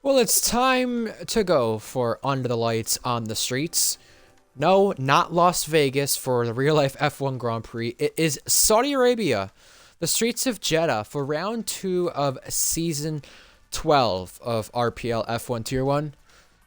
Well, it's time to go for Under the Lights on the Streets. No, not Las Vegas for the real life F1 Grand Prix. It is Saudi Arabia, the streets of Jeddah for round 2 of season 12 of RPL F1 Tier 1.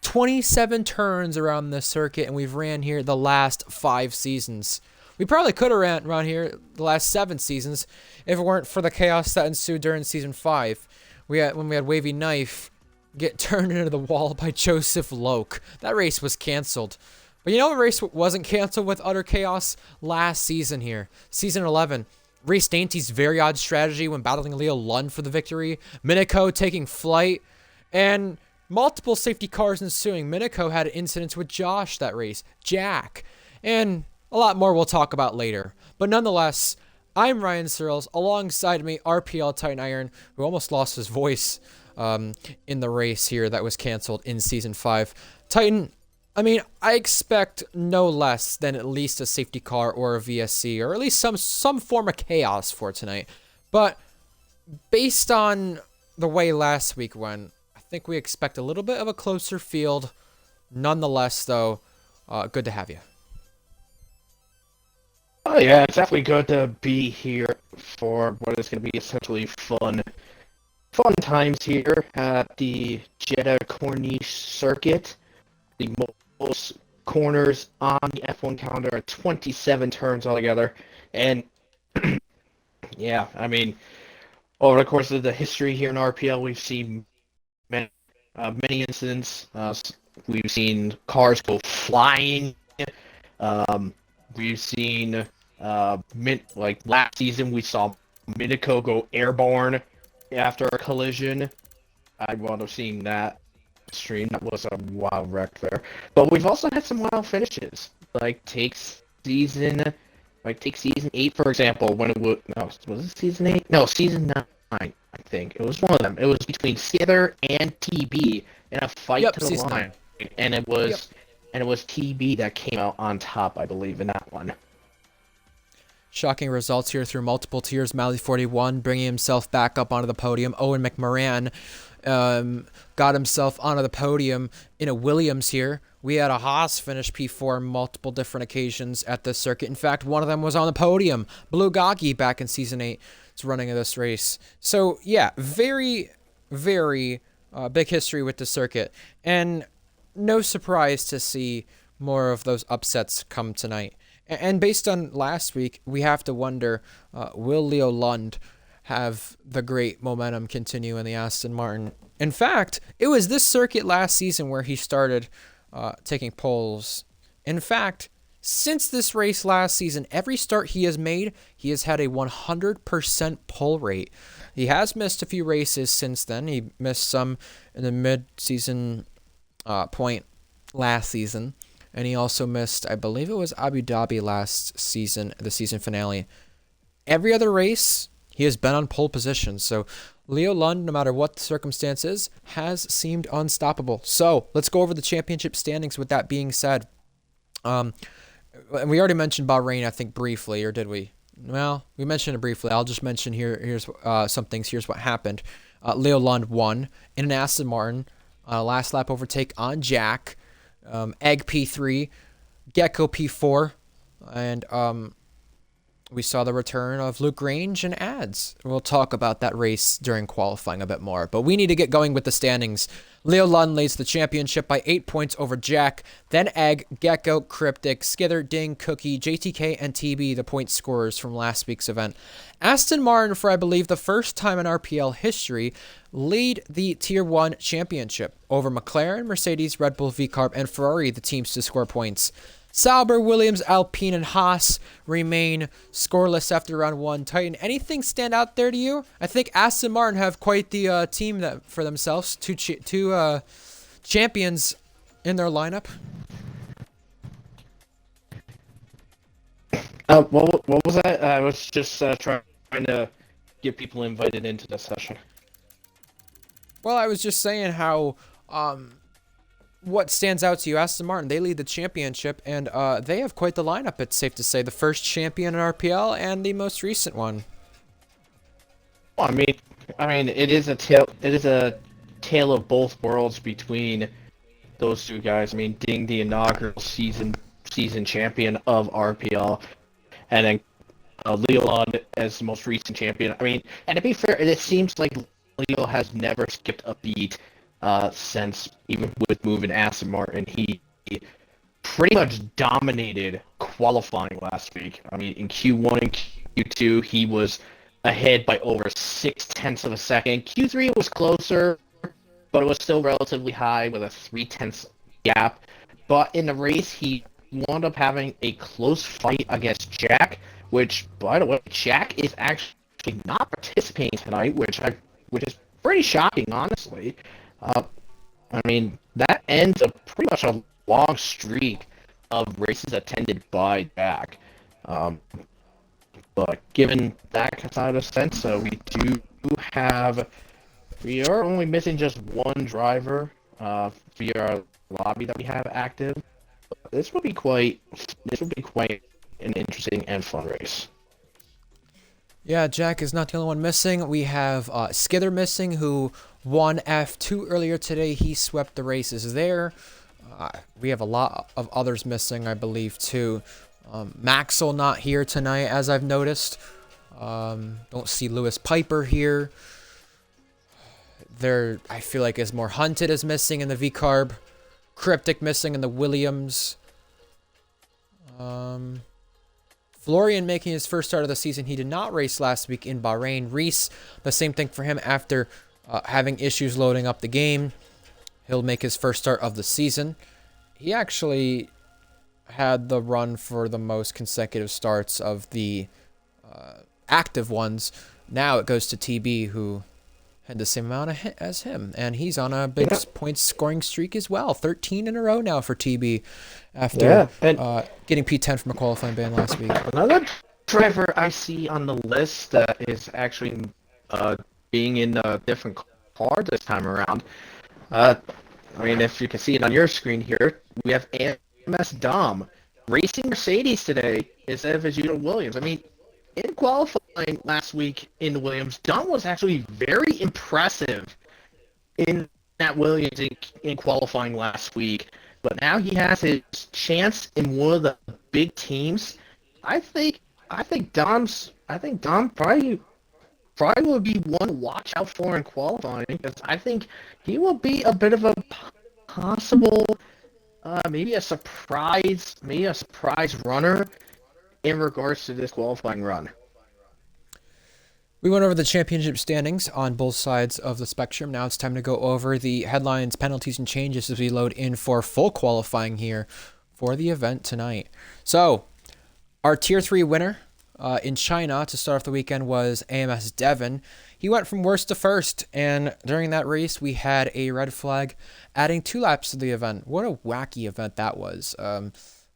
27 turns around this circuit, and we've ran here the last 5 seasons. We probably could have ran around here the last 7 seasons if it weren't for the chaos that ensued during season 5. When we had Wavy Knife get turned into the wall by Joseph Loke. That race was canceled. But you know what race wasn't canceled with utter chaos? Last season here. Season 11. Race Dainty's very odd strategy when battling Leo Lund for the victory. Minico taking flight. And multiple safety cars ensuing. Minico had incidents with Josh that race. Jack. And a lot more we'll talk about later. But nonetheless, I'm Ryan Searles. Alongside me, RPL Titan Iron, who almost lost his voice in the race here that was canceled in Season 5. Titan, I mean, I expect no less than at least a safety car or a VSC, or at least some form of chaos for tonight. But based on the way last week went, I think we expect a little bit of a closer field. Nonetheless, though, good to have you. Oh yeah, it's definitely good to be here for what is going to be essentially fun times here at the Jeddah Corniche circuit. The most corners on the F1 calendar are 27 turns altogether. And yeah, I mean, over the course of the history here in RPL, we've seen many incidents. We've seen cars go flying. We've seen, like last season, we saw Minico go airborne after a collision. I would have seen that stream. That was a wild wreck there. But we've also had some wild finishes. Take season 8 for example. When it was it season 8? No, season 9. I think it was one of them. It was between Skither and TB in a fight to the line, 9. And it was TB that came out on top, I believe, in that one. Shocking results here through multiple tiers. Mally 41 bringing himself back up onto the podium. Owen McMoran got himself onto the podium in a Williams here. We had a Haas finish P4 on multiple different occasions at this circuit. In fact, one of them was on the podium. Blue Goggy back in Season 8 is running this race. So, yeah, very, very big history with the circuit. And no surprise to see more of those upsets come tonight. And based on last week, we have to wonder, will Leo Lund have the great momentum continue in the Aston Martin? In fact, it was this circuit last season where he started taking poles. In fact, since this race last season, every start he has made, he has had a 100% pole rate. He has missed a few races since then. He missed some in the mid-season point last season. And he also missed, I believe it was Abu Dhabi last season, the season finale. Every other race, he has been on pole position. So Leo Lund, no matter what the circumstances, has seemed unstoppable. So let's go over the championship standings with that being said. And we already mentioned Bahrain, I think, briefly, or did we? Well, we mentioned it briefly. I'll just mention here's some things. Here's what happened. Leo Lund won in an Aston Martin. Last lap overtake on Jack. Egg P3, Gecko P4, and we saw the return of Luke Grange and Ads. We'll talk about that race during qualifying a bit more, but we need to get going with the standings. Leo Lund leads the championship by 8 points over Jack, then Egg, Gecko, Cryptic, Skither, Ding, Cookie, JTK, and TB, the point scorers from last week's event. Aston Martin, for I believe the first time in RPL history, lead the Tier 1 championship over McLaren, Mercedes, Red Bull, VCarb, and Ferrari, the teams to score points. Sauber, Williams, Alpine, and Haas remain scoreless after round 1. Titan, anything stand out there to you? I think Aston Martin have quite the team that for themselves. Two champions in their lineup. What was that? I was just trying to get people invited into the session. Well, I was just saying how what stands out to you, Aston Martin, they lead the championship, and they have quite the lineup, it's safe to say. The first champion in RPL and the most recent one. Well, I mean, it is a tale of both worlds between those two guys. I mean, Ding, the inaugural season champion of RPL, and then Leon as the most recent champion. I mean, and to be fair, it seems like Leo has never skipped a beat since, even with moving Aston Martin. He pretty much dominated qualifying last week. I mean, in Q1 and Q2, he was ahead by over 6/10 of a second. Q3 was closer, but it was still relatively high with a 3/10 gap. But in the race, he wound up having a close fight against Jack, which, by the way, Jack is actually not participating tonight, which is pretty shocking, honestly. Uh, I mean, that ends a pretty much a long streak of races attended by Jack. Um, but given that side of sense, we do have we are only missing just one driver via our lobby that we have active. This will be quite an interesting and fun race. Yeah, Jack is not the only one missing. We have Skither missing, who won F2 earlier today. He swept the races there. We have a lot of others missing, I believe, too. Maxwell not here tonight, as I've noticed. Don't see Lewis Piper here. I feel like is more Hunted is missing in the V-Carb. Cryptic missing in the Williams. Florian making his first start of the season. He did not race last week in Bahrain. Reese, the same thing for him after having issues loading up the game. He'll make his first start of the season. He actually had the run for the most consecutive starts of the active ones. Now it goes to TB, who had the same amount as him, and he's on a big points scoring streak as well. 13 in a row now for TB after getting P10 from a qualifying ban last week. Another driver I see on the list that is actually being in a different car this time around. I mean, if you can see it on your screen here, we have AMS Dom racing Mercedes today instead of his usual Williams. I mean, in qualifying last week in the Williams, Dom was actually very impressive in that Williams in qualifying last week. But now he has his chance in one of the big teams. I think Dom probably will be one to watch out for in qualifying, because I think he will be a bit of a possible, maybe a surprise runner in regards to this qualifying run. We went over the championship standings on both sides of the spectrum. Now it's time to go over the headlines, penalties, and changes as we load in for full qualifying here for the event tonight. So, our Tier 3 winner in China to start off the weekend was AMS Devon. He went from worst to first, and during that race, we had a red flag adding 2 laps to the event. What a wacky event that was.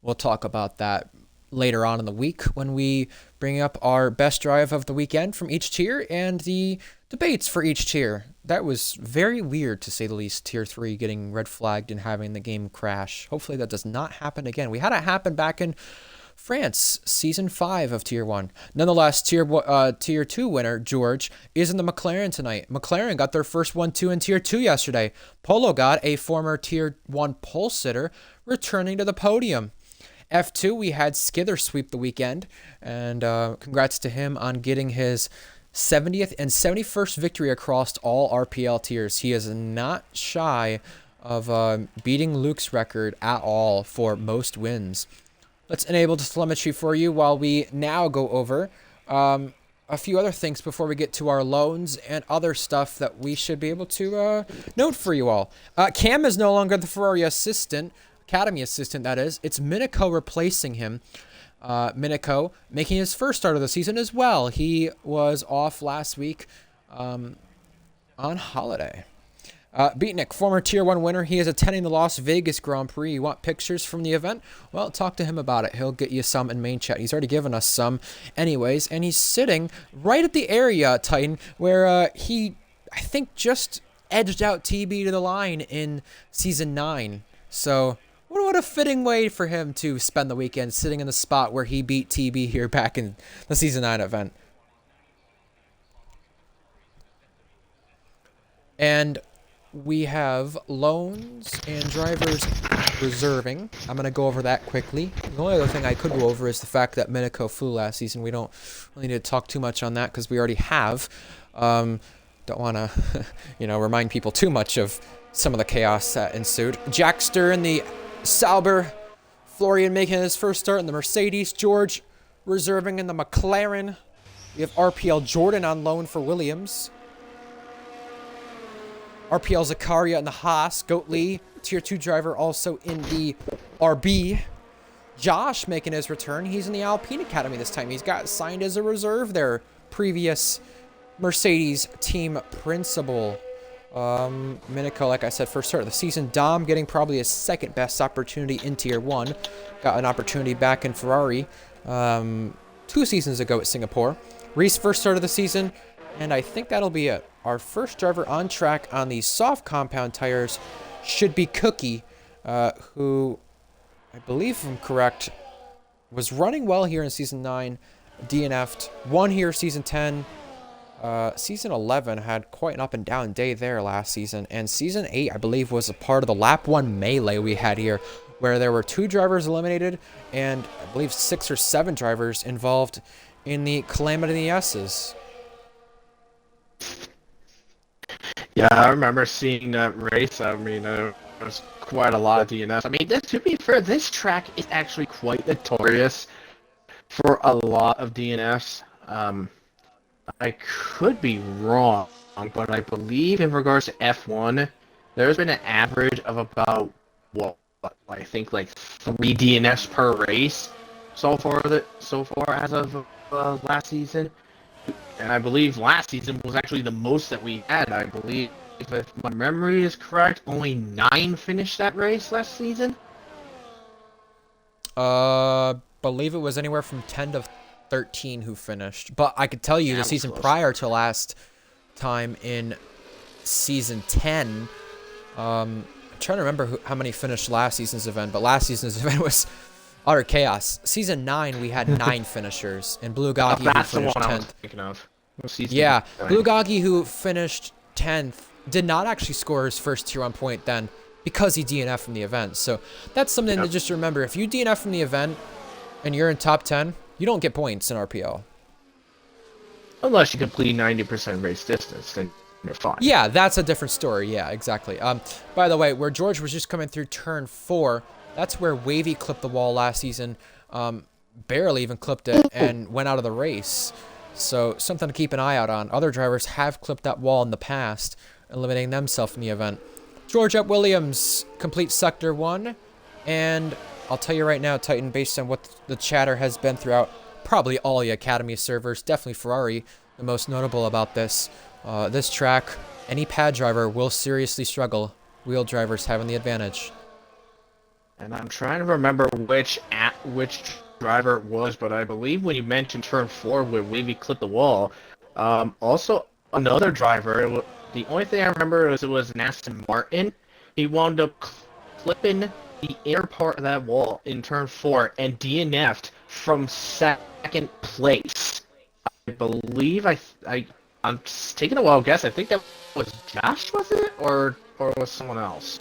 We'll talk about that later on in the week when we bring up our best drive of the weekend from each tier and the debates for each tier. That was very weird, to say the least, Tier 3 getting red flagged and having the game crash. Hopefully that does not happen again. We had it happen back in France, Season 5 of Tier 1. Nonetheless, Tier 2 winner, George, is in the McLaren tonight. McLaren got their first 1-2 in Tier 2 yesterday. Polo got a former Tier 1 pole sitter returning to the podium. F2, we had Skither sweep the weekend, and congrats to him on getting his 70th and 71st victory across all RPL tiers. He is not shy of beating Luke's record at all for most wins. Let's enable the telemetry for you while we now go over a few other things before we get to our loans and other stuff that we should be able to note for you all. Cam is no longer the Ferrari assistant. Academy assistant, that is. It's Miniko replacing him. Miniko making his first start of the season as well. He was off last week on holiday. Beatnik, former Tier 1 winner. He is attending the Las Vegas Grand Prix. You want pictures from the event? Well, talk to him about it. He'll get you some in main chat. He's already given us some anyways, and he's sitting right at the area, Titan, where he, I think, just edged out TB to the line in Season 9. So what a fitting way for him to spend the weekend, sitting in the spot where he beat TB here back in the Season 9 event. And we have loans and drivers reserving. I'm going to go over that quickly. The only other thing I could go over is the fact that Minico flew last season. We don't really need to talk too much on that because we already have. Don't want to, remind people too much of some of the chaos that ensued. Jackster in the Sauber. Florian making his first start in the Mercedes. George reserving in the McLaren. We have RPL Jordan on loan for Williams. RPL Zakaria in the Haas. Goatley, Tier 2 driver, also in the RB. Josh making his return. He's in the Alpine Academy this time. He's got signed as a reserve there. Previous Mercedes team principal. Minico, like I said, first start of the season. Dom getting probably his second best opportunity in Tier 1. Got an opportunity back in Ferrari 2 seasons ago at Singapore. Reese, first start of the season. And I think that'll be it. Our first driver on track on the soft compound tires should be Cookie, who, I believe if I'm correct, was running well here in Season 9, DNF'd. Won here Season 10. Season 11 had quite an up and down day there last season. And Season 8, I believe, was a part of the Lap 1 melee we had here, where there were 2 drivers eliminated and I believe 6 or 7 drivers involved in the Calamity S's. Yeah, I remember seeing that race. I mean, there was quite a lot of DNFs. I mean, to be fair, this track is actually quite notorious for a lot of DNFs. I could be wrong, but I believe in regards to F1, there's been an average of about, I think like 3 DNFs per race so far as of last season. And I believe last season was actually the most that we had. I believe, if my memory is correct, only 9 finished that race last season. Believe it was anywhere from 10 to 13 who finished. But I could tell you the season prior to last time in Season 10, I'm trying to remember how many finished last season's event, but last season's event was utter chaos. Season 9, we had 9 finishers, and Blue Goggy who finished 10th. Yeah, Blue Goggy who finished 10th did not actually score his first Tier 1 point then because he DNF'd from the event. So that's something to just remember. If you DNF from the event and you're in top 10, you don't get points in RPL. Unless you complete 90% race distance, then you're fine. Yeah, that's a different story. Yeah, exactly. By the way, where George was just coming through turn 4, that's where Wavy clipped the wall last season. Barely even clipped it and went out of the race. So something to keep an eye out on. Other drivers have clipped that wall in the past, eliminating themselves from the event. George at Williams completes Sector 1. And I'll tell you right now, Titan, based on what the chatter has been throughout probably all the Academy servers, definitely Ferrari, the most notable about this. This track, any pad driver will seriously struggle. Wheel drivers having the advantage. And I'm trying to remember which driver it was, but I believe when you mentioned turn 4 where Wavy clipped the wall, also another driver, the only thing I remember is it was an Aston Martin. He wound up clipping the inner part of that wall in turn 4 and DNF'd from 2nd place. I believe I'm taking a wild guess. I think that was Josh, was it? Or was someone else?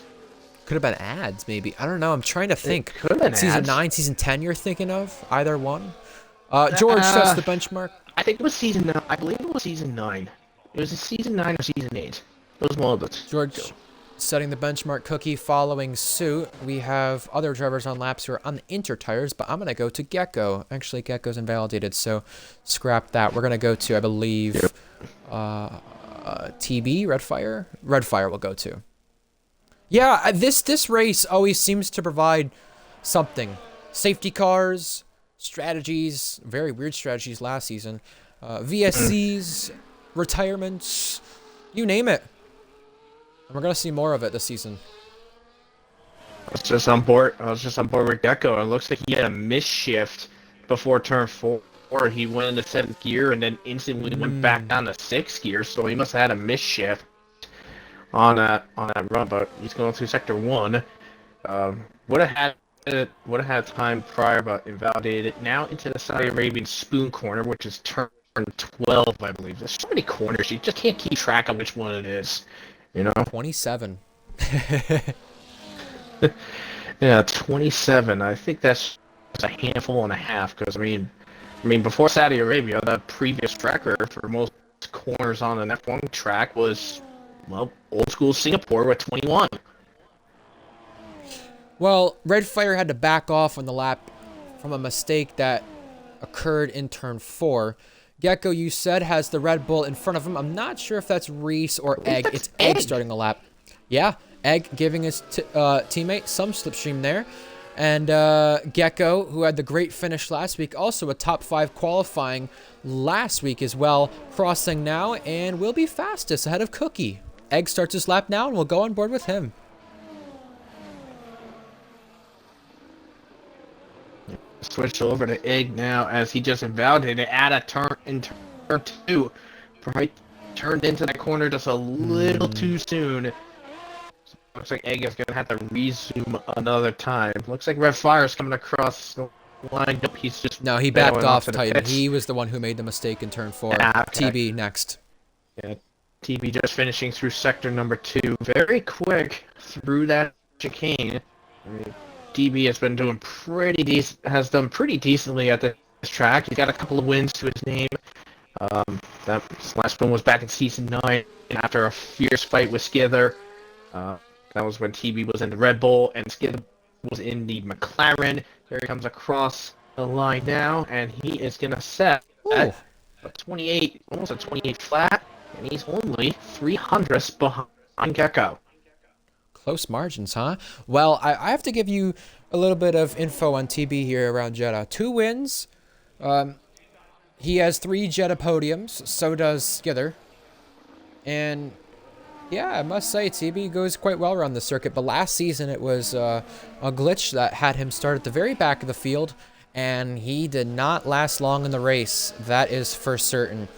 Could have been ads, maybe. I don't know. I'm trying to think. Could have been Season ads. 9, Season 10 you're thinking of? Either one? George sets the benchmark. I think it was Season 9. I believe it was Season 9. It was Season 9 or Season 8. It was one of those. George setting the benchmark. Cookie following suit. We have other drivers on laps who are on the inter tires, but I'm going to go to Gecko. Actually, Gecko's invalidated, so scrap that. We're going to go to, I believe, TB, Redfire? Redfire we'll go to. Yeah, this race always seems to provide something. Safety cars, strategies, very weird strategies last season, VSCs, retirements, you name it. And we're gonna see more of it this season. I was just on board with Gecko. It looks like he had a misshift before turn 4. He went into 7th gear and then instantly went back down to 6th gear, so he must have had a misshift on that run, but he's going through Sector 1. Would have had time prior, but invalidated. Now into the Saudi Arabian spoon corner, which is turn 12, I believe. There's so many corners, you just can't keep track of which one it is. You know? 27. Yeah, 27. I think that's a handful and a half. Because I mean, before Saudi Arabia, the previous record for most corners on an F1 track was, well, old school Singapore with 21. Well, Red Fire had to back off on the lap from a mistake that occurred in turn 4. Gecko, you said, has the Red Bull in front of him. I'm not sure if that's Reese or I believe Egg. that's It's Egg Egg. starting the lap. Yeah, Egg giving his teammate some slipstream there. And Gecko, who had the great finish last week, also a top 5 qualifying last week as well, crossing now and will be fastest ahead of Cookie. Egg starts his lap now and we'll go on board with him. Switch over to Egg now as he just invalidated at a turn in turn 2. Right, turned into that corner just a little too soon. Looks like Egg is gonna have to resume another time. Looks like Red Fire's coming across the line. Nope, he's just No, he backed bailing off, to the Titan. pits. He was the one who made the mistake in turn 4. Ah, okay. TB next. Yeah, TB just finishing through sector number 2. Very quick through that chicane. I mean, TB has been doing has done pretty decently at this track. He's got a couple of wins to his name. That last one was back in season 9 after a fierce fight with Skither. That was when TB was in the Red Bull and Skither was in the McLaren. Here he comes across the line now, and he is gonna set Ooh. a 28, almost a 28 flat, and he's only 300ths behind Gecko. Close margins, huh? Well, I have to give you a little bit of info on TB here around Jeddah. 2 wins. He has 3 Jeddah podiums. So does Skither. And yeah, I must say, TB goes quite well around the circuit. But last season, it was a glitch that had him start at the very back of the field. And he did not last long in the race. That is for certain.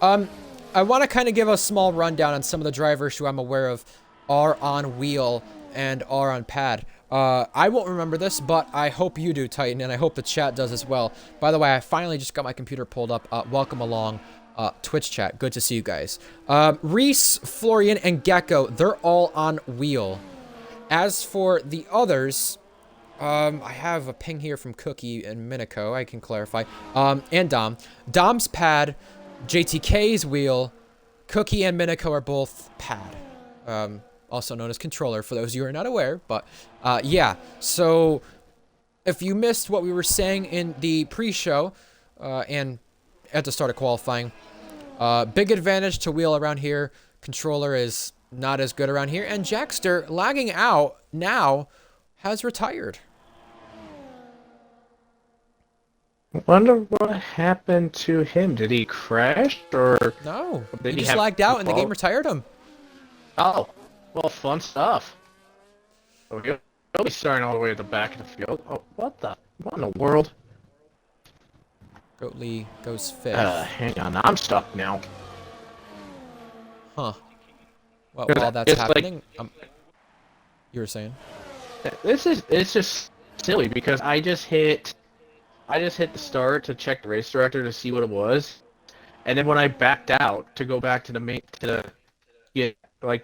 I want to kind of give a small rundown on some of the drivers who I'm aware of are on wheel and are on pad. I won't remember this, but I hope you do, Titan, and I hope the chat does as well. By the way, I finally just got my computer pulled up. Welcome along, Twitch chat. Good to see you guys. Reese, Florian, and Gecko, they're all on wheel. As for the others, I have a ping here from Cookie and Minico. I can clarify. And Dom. Dom's pad, JTK's wheel, Cookie and Minico are both pad. Also known as controller, for those of you who are not aware. But, yeah. So, if you missed what we were saying in the pre-show, and at the start of qualifying, big advantage to wheel around here. Controller is not as good around here. And Jackster, lagging out now, has retired. Wonder what happened to him. Did he crash, or No, did he he just have lagged out and the fault? game retired him. Oh, well, fun stuff. So he'll be starting all the way at the back of the field. Oh, what in the world? Goatley goes 5th. Hang on, I'm stuck now. Huh. Well, Because while that's it's happening, you were saying? It's just silly because I just hit the start to check the race director to see what it was, and then when I backed out to go back to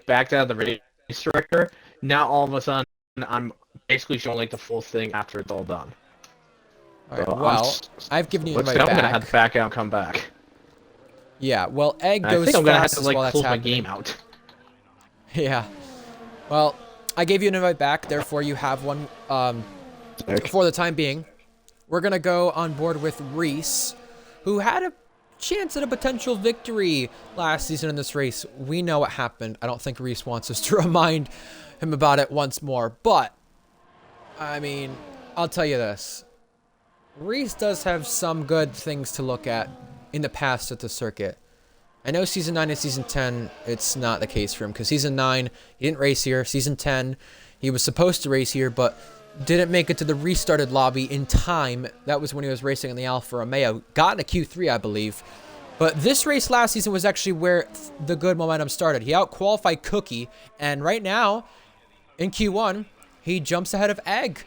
backed out of the race director, now all of a sudden I'm basically showing like the full thing after it's all done. Alright, So well, I've given you an I'm invite gonna have back. to back out and come back. Yeah, well, Egg And I goes think I'm gonna have to fastest like while that's close my happening. game out. Yeah. Well, I gave you an invite back, therefore you have one for the time being. We're going to go on board with Reese, who had a chance at a potential victory last season in this race. We know what happened. I don't think Reese wants us to remind him about it once more. But, I mean, I'll tell you this. Reese does have some good things to look at in the past at the circuit. I know Season 9 and Season 10, it's not the case for him, because Season 9, he didn't race here. Season 10, he was supposed to race here, but didn't make it to the restarted lobby in time. That was when he was racing in the Alfa Romeo. Got in a Q3, I believe. But this race last season was actually where the good momentum started. He out-qualified Cookie, and right now, in Q1, he jumps ahead of Egg.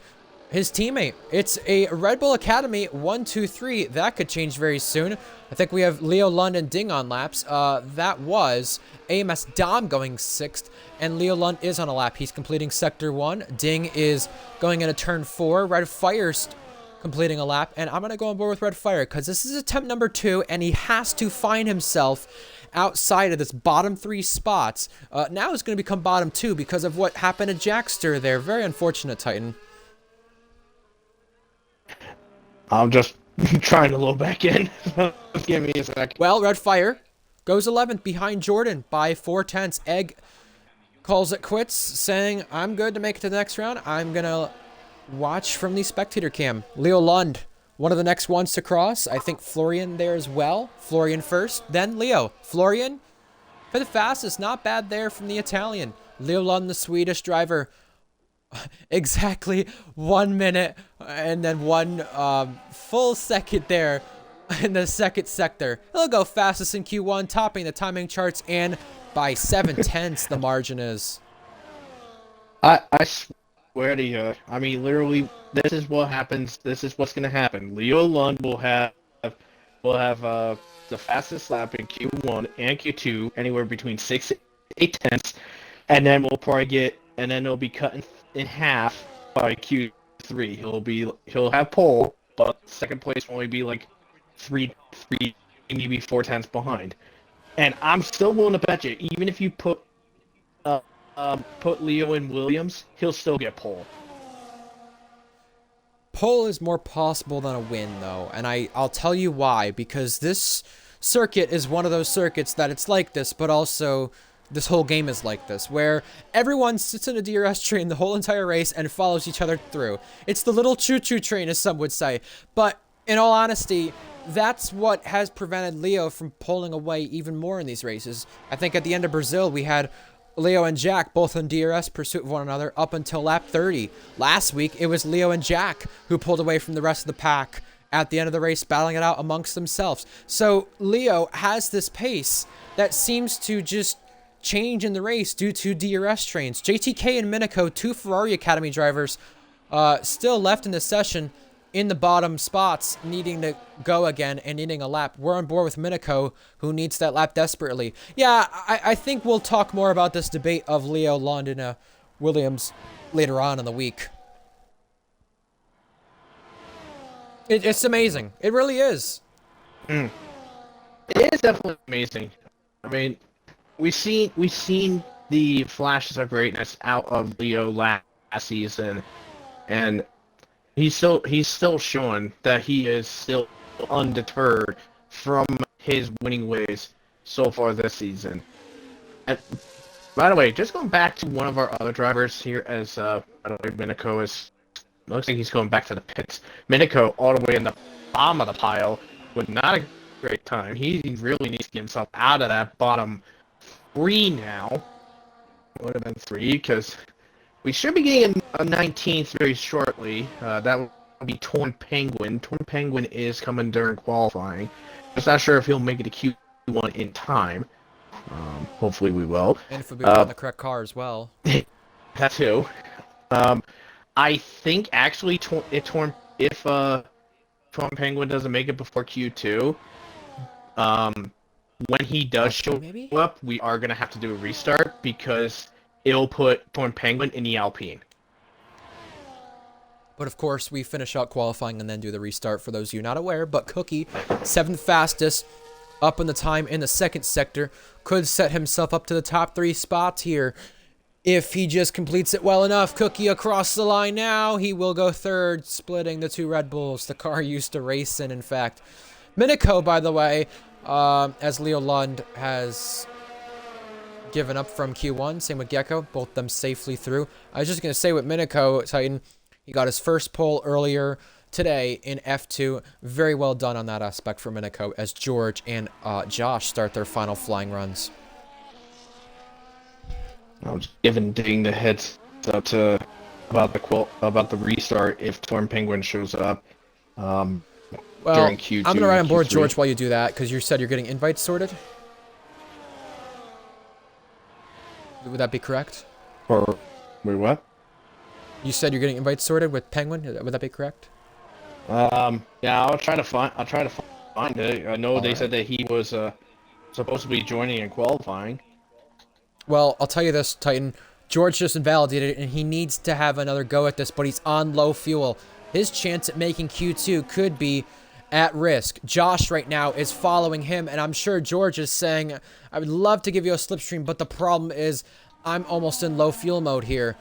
his teammate. It's a Red Bull Academy 1, 2, 3. That could change very soon. I think we have Leo Lund and Ding on laps. That was AMS Dom going 6th, and Leo Lund is on a lap. He's completing Sector 1. Ding is going into Turn 4. Red Fire's completing a lap, and I'm going to go on board with Red Fire because this is attempt number 2, and he has to find himself outside of this bottom 3 spots. Now it's going to become bottom 2 because of what happened to Jackster there. Very unfortunate, Titan. I'm just trying to load back in. Give me a sec. Well, Red Fire goes 11th behind Jordan by 4/10. Egg calls it quits, saying, I'm good to make it to the next round. I'm going to watch from the spectator cam. Leo Lund, one of the next ones to cross. I think Florian there as well. Florian first, then Leo. Florian for the fastest. Not bad there from the Italian. Leo Lund, the Swedish driver. Exactly 1 minute and then 1 full second there in the second sector. He'll go fastest in Q1, topping the timing charts, and by 7/10 the margin is. I swear to you, I mean, literally, this is what happens. This is what's gonna happen. Leo Lund will have the fastest lap in Q1 and Q2, anywhere between 6 to 8 tenths, and then it'll be cut in half by Q3. He'll have pole, but second place will only be like three, maybe 4 tenths behind. And I'm still willing to bet you, even if you put Leo in Williams, he'll still get pole. Pole is more possible than a win, though, and I'll tell you why. Because this circuit is one of those circuits that it's like this, but also this whole game is like this, where everyone sits in a DRS train the whole entire race and follows each other through. It's the little choo-choo train, as some would say. But in all honesty, that's what has prevented Leo from pulling away even more in these races. I think at the end of Brazil, we had Leo and Jack both in DRS pursuit of one another up until lap 30. Last week, it was Leo and Jack who pulled away from the rest of the pack at the end of the race, battling it out amongst themselves. So Leo has this pace that seems to just change in the race due to DRS trains. JTK and Minico, 2 Ferrari Academy drivers, still left in the session in the bottom spots, needing to go again and needing a lap. We're on board with Minico, who needs that lap desperately. Yeah, I think we'll talk more about this debate of Leo Lund and Williams later on in the week. It's amazing. It really is. It is definitely amazing. I mean, we've seen the flashes of greatness out of Leo last season, and he's still showing that he is still undeterred from his winning ways so far this season. And by the way, just going back to one of our other drivers here, as by the way, Minico looks like he's going back to the pits. Minico all the way in the bottom of the pile with not a great time. He really needs to get himself out of that bottom 3 now. Would have been 3, because we should be getting a 19th very shortly. That would be Torn Penguin. Torn Penguin is coming during qualifying. Just not sure if he'll make it to Q1 in time. Hopefully we will. And if we on the correct car as well. That too. I think actually if Torn Penguin doesn't make it before Q2, when he does show up, we are going to have to do a restart, because it'll put Torn Penguin in the Alpine. But of course, we finish out qualifying and then do the restart, for those of you not aware. But Cookie, 7th fastest, up in the time in the second sector, could set himself up to the top 3 spots here if he just completes it well enough. Cookie across the line now. He will go 3rd, splitting the 2 Red Bulls the car used to race in fact. Minico, by the way, as Leo Lund has given up from Q1. Same with Gecko. Both of them safely through. I was just going to say with Minico, Titan, he got his first pole earlier today in F2. Very well done on that aspect for Minico, as George and Josh start their final flying runs. I was giving Ding the heads up about the restart if Torn Penguin shows up. Well, during Q2, I'm going to ride on board, Q3. George, while you do that, because you said you're getting invites sorted. Would that be correct? Or wait, what? You said you're getting invites sorted with Penguin. Would that be correct? Yeah, I'll try to find it. I know All they right. said that he was supposed to be joining and qualifying. Well, I'll tell you this, Titan. George just invalidated it, and he needs to have another go at this, but he's on low fuel. His chance at making Q2 could be at risk. Josh right now is following him, and I'm sure George is saying, I would love to give you a slipstream, but the problem is I'm almost in low fuel mode here.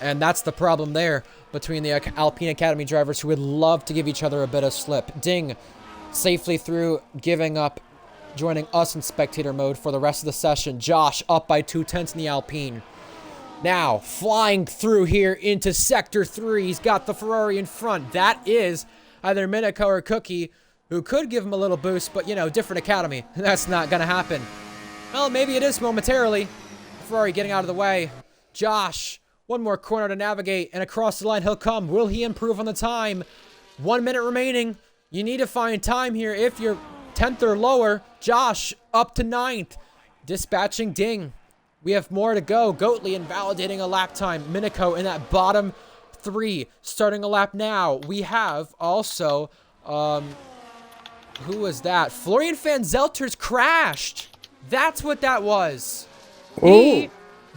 And that's the problem there between the Alpine Academy drivers who would love to give each other a bit of slip. Ding safely through, giving up, joining us in spectator mode for the rest of the session. Josh up by 2/10 in the Alpine. Now, flying through here into Sector 3. He's got the Ferrari in front. That is either Minako or Cookie, who could give him a little boost, but, you know, different academy. That's not going to happen. Well, maybe it is momentarily. Ferrari getting out of the way. Josh, one more corner to navigate, and across the line he'll come. Will he improve on the time? 1 minute remaining. You need to find time here if you're 10th or lower. Josh up to 9th. Dispatching Ding. We have more to go. Goatley invalidating a lap time. Minako in that bottom 3 starting a lap now. We have also, who was that? Florian Van Zelter's crashed. That's what that was. He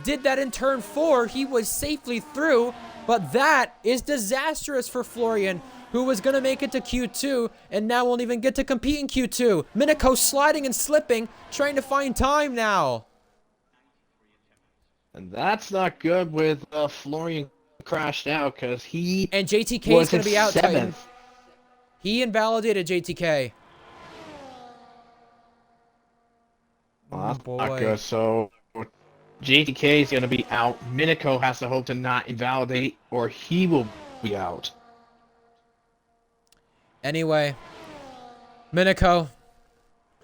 did that in turn 4. He was safely through, but that is disastrous for Florian, who was going to make it to Q2 and now won't even get to compete in Q2. Minako sliding and slipping, trying to find time now. And that's not good with Florian crashed out because he And JTK was is going to be out, Titan. 7th. He invalidated JTK. Well, Oh, that's not boy. good. So JTK is going to be out. Minako has to hope to not invalidate, or he will be out. Anyway, Minako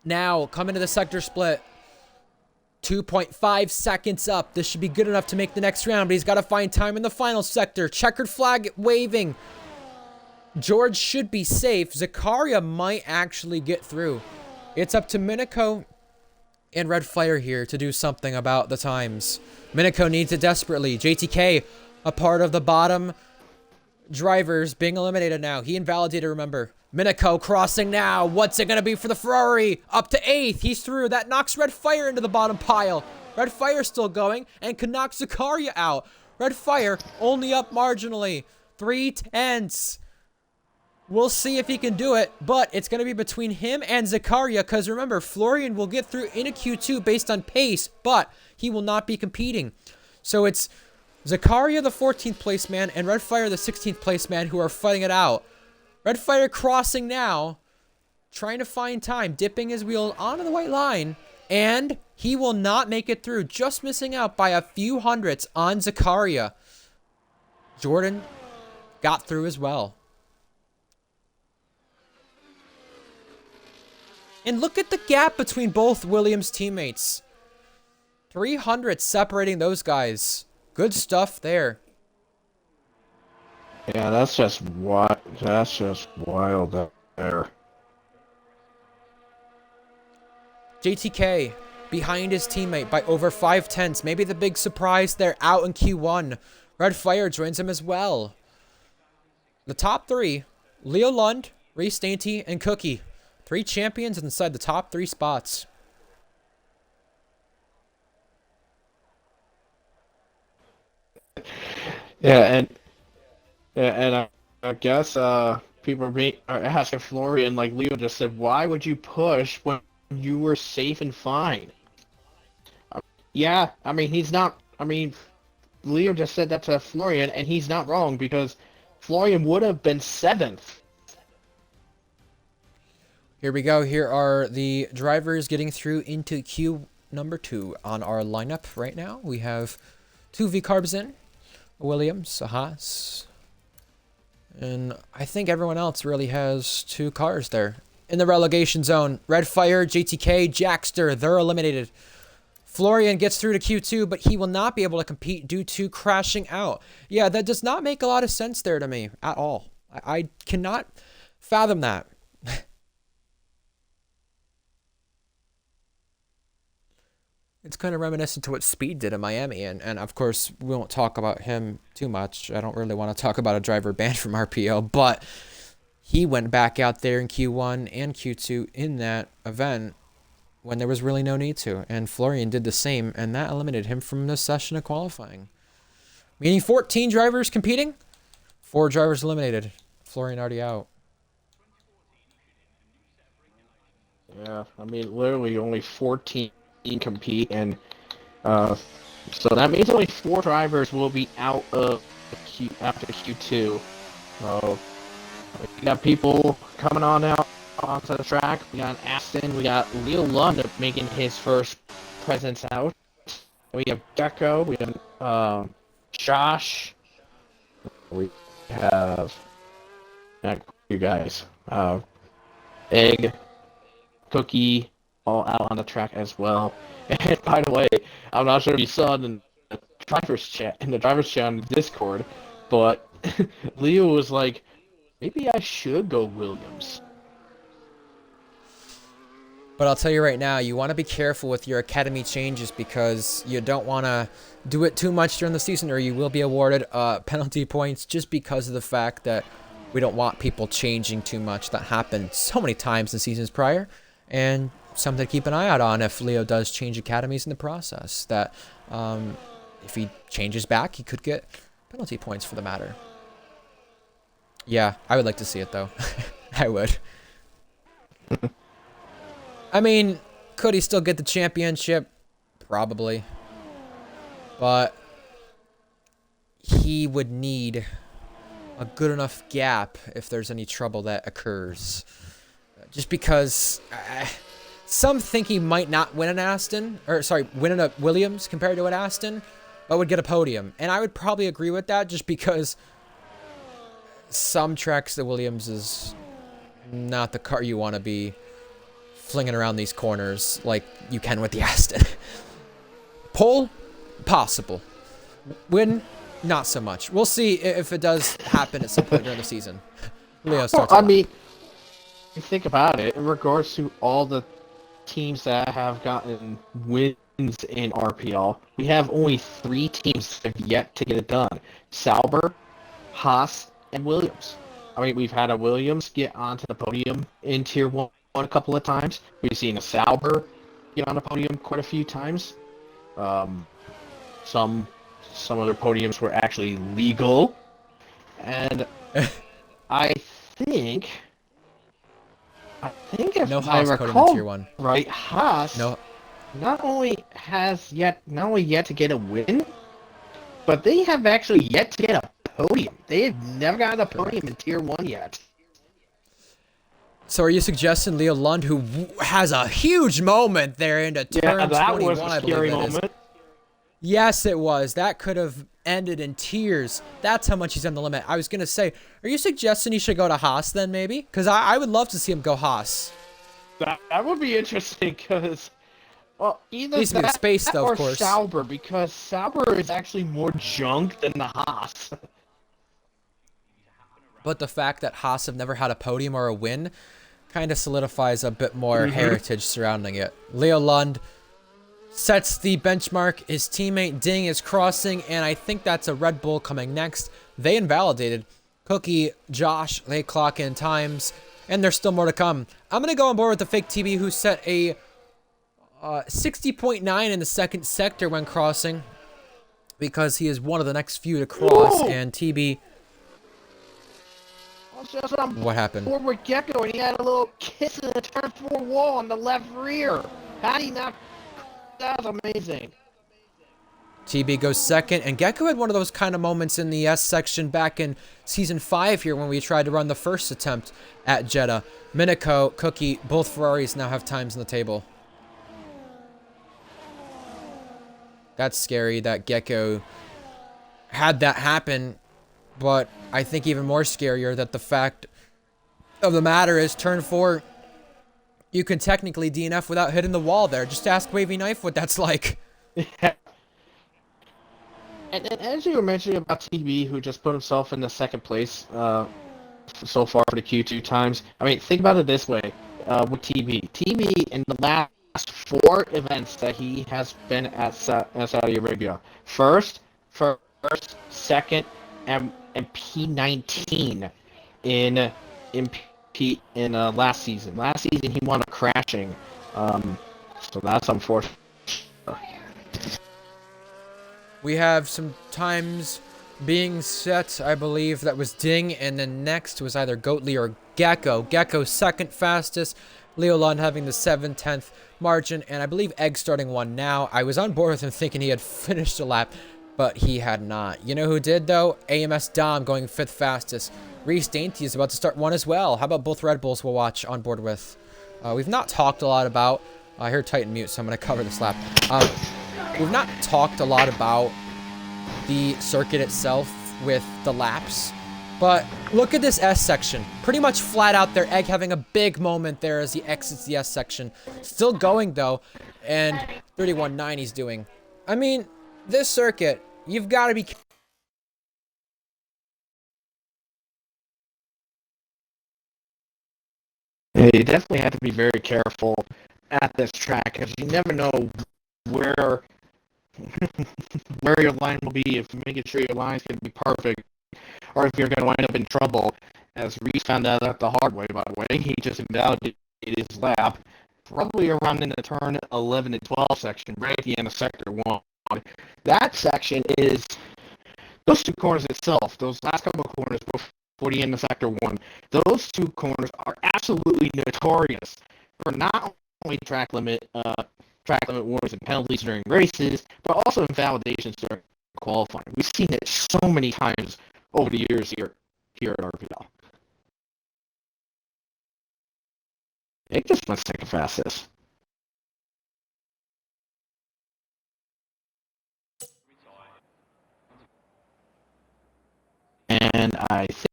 now coming to the sector split. 2.5 seconds up. This should be good enough to make the next round, but he's got to find time in the final sector. Checkered flag waving. George should be safe. Zakaria might actually get through. It's up to Minako and Red Fire here to do something about the times. Minako needs it desperately. JTK, a part of the bottom drivers, being eliminated now. He invalidated, remember. Minako crossing now. What's it going to be for the Ferrari? Up to 8th. He's through. That knocks Red Fire into the bottom pile. Red Fire still going and can knock Zakaria out. Red Fire only up marginally. 3/10. We'll see if he can do it, but it's going to be between him and Zakaria because remember, Florian will get through into Q2 based on pace, but he will not be competing. So it's Zakaria, the 14th place man, and Red Fire, the 16th place man, who are fighting it out. Red Fire crossing now, trying to find time, dipping his wheel onto the white line, and he will not make it through, just missing out by a few hundredths on Zakaria. Jordan got through as well. And look at the gap between both Williams' teammates. 300 separating those guys. Good stuff there. Yeah, that's just what. That's just wild there. JTK behind his teammate by over 5/10. Maybe the big surprise there out in Q1. Red Fire joins him as well. The top 3, Leo Lund, Reese Dainty, and Cookie. 3 champions inside the top 3 spots. Yeah, and I guess people are asking Florian, like Leo just said, why would you push when you were safe and fine? Yeah, I mean he's not. I mean, Leo just said that to Florian, and he's not wrong because Florian would have been 7th. Here we go. Here are the drivers getting through into Q number 2 on our lineup right now. We have 2 V-Carbs in. Williams, a Haas. And I think everyone else really has 2 cars there. In the relegation zone, Red Fire, JTK, Jackster, they're eliminated. Florian gets through to Q2, but he will not be able to compete due to crashing out. Yeah, that does not make a lot of sense there to me at all. I cannot fathom that. It's kind of reminiscent to what Speed did in Miami, and of course we won't talk about him too much. I don't really want to talk about a driver banned from RPL, but he went back out there in Q1 and Q2 in that event when there was really no need to, and Florian did the same, and that eliminated him from this session of qualifying. Meaning 14 drivers competing, 4 drivers eliminated. Florian already out. Yeah, I mean, literally only 14 compete, and so that means only 4 drivers will be out of after Q2. So we got people coming on out onto the track. We got Aston. We got Leo Lund making his first presence out. We have Gecko. We have Josh. We have you guys. Egg, Cookie, all out on the track as well. And by the way, I'm not sure if you saw it in the driver's chat on Discord, but Leo was like, maybe I should go Williams. But I'll tell you right now, you want to be careful with your academy changes because you don't want to do it too much during the season or you will be awarded penalty points just because of the fact that we don't want people changing too much. That happened so many times in seasons prior, and something to keep an eye out on if Leo does change academies in the process. That if he changes back, he could get penalty points for the matter. Yeah, I would like to see it though. I would. I mean, could he still get the championship? Probably. But he would need a good enough gap if there's any trouble that occurs. Just because some think he might not win an Aston, or sorry, win a Williams compared to an Aston, but would get a podium. And I would probably agree with that just because some tracks the Williams is not the car you want to be flinging around these corners like you can with the Aston. Pole? Possible. Win? Not so much. We'll see if it does happen at some point during the season. Leo starts. Well, I mean, if you think about it, in regards to all the teams that have gotten wins in RPL, we have only 3 teams that have yet to get it done. Sauber, Haas, and Williams. I mean, we've had a Williams get onto the podium in Tier 1 a couple of times. We've seen a Sauber get on the podium quite a few times. Some of their podiums were actually legal. And I think if no I Haas podium in recall Tier 1. right, Haas not only yet to get a win, but they have actually yet to get a podium. They have never gotten a podium in Tier 1 yet. So are you suggesting Leo Lund, who has a huge moment there into turn 21, was a scary moment. Yes, it was. That could have ended in tears. That's how much he's on the limit. I was going to say, are you suggesting he should go to Haas then, maybe? Because I would love to see him go Haas. That would be interesting, because, well, either needs to be that space, though, or of course. Sauber, because Sauber is actually more junk than the Haas. But the fact that Haas have never had a podium or a win kind of solidifies a bit more heritage surrounding it. Leo Lund sets the benchmark. His teammate Ding is crossing, and I think that's a Red Bull coming next. They invalidated. Cookie, Josh, they clock in times, and there's still more to come. I'm going to go on board with the fake TB, who set a 60.9 in the second sector when crossing, because he is one of the next few to cross. Whoa! And TB... What happened? Forward Gecko, and he had a little kiss in the turn 4 wall on the left rear. How did he not? That was amazing. TB goes second, and Gecko had one of those kind of moments in the S section back in Season 5 here when we tried to run the first attempt at Jeddah. Minico, Cookie, both Ferraris now have times on the table. That's scary that Gecko had that happen, but I think even more scarier that the fact of the matter is turn 4, you can technically DNF without hitting the wall there. Just ask Wavy Knife what that's like. And as you were mentioning about TB, who just put himself in the second place so far for the Q2 times, I mean, think about it this way with TB. TB in the last last 4 events that he has been at Saudi Arabia. First, second, and P19 in last season. Last season he won a crashing, so that's unfortunate. We have some times being set. I believe that was Ding, and then next was either Goatly or Gecko. Gecko's second fastest. Leo Lund having the 7/10 margin, and I believe Egg starting one now. I was on board with him thinking he had finished a lap, but he had not. You know who did, though? AMS Dom going 5th fastest. Reese Dainty is about to start one as well. How about both Red Bulls we'll watch on board with? We've not talked a lot about... I heard Titan mute, so I'm going to cover this lap. We've not talked a lot about the circuit itself with the laps, but look at this S section. Pretty much flat out there. Egg having a big moment there as he exits the S section. Still going, though, and 31.9 he's doing. I mean, this circuit, you've got to be... Yeah, you definitely have to be very careful at this track because you never know where where your line will be, if you're making sure your line's going to be perfect, or if you're going to wind up in trouble. As Reese found out the hard way, by the way, he just invalidated his lap, probably around in the turn 11 and 12 section, right at the end of sector 1. That section is those 2 corners itself, those last couple of corners before the end of sector 1, those 2 corners are absolutely notorious for not only track limit warnings and penalties during races, but also invalidations during qualifying. We've seen it so many times over the years here at RPL. It just went second fastest. And I think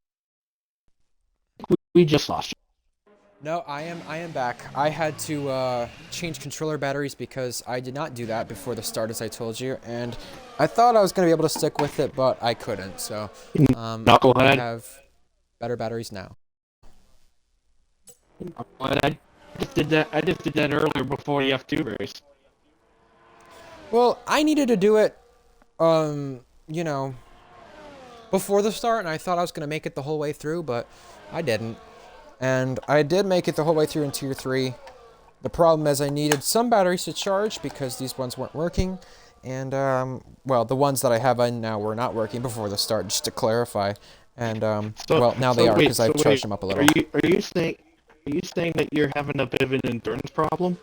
we just lost you. No, I am back. I had to change controller batteries because I did not do that before the start, as I told you, and I thought I was going to be able to stick with it, but I couldn't, so I have better batteries now. I just did that earlier before the F2 race. Well, I needed to do it, you know, before the start, and I thought I was going to make it the whole way through, but I didn't. And I did make it the whole way through in Tier 3. The problem is I needed some batteries to charge because these ones weren't working. And, well, the ones that I have in now were not working before the start, just to clarify. And, well, now they are because I've charged them up a little. Are you saying that you're having a bit of an endurance problem?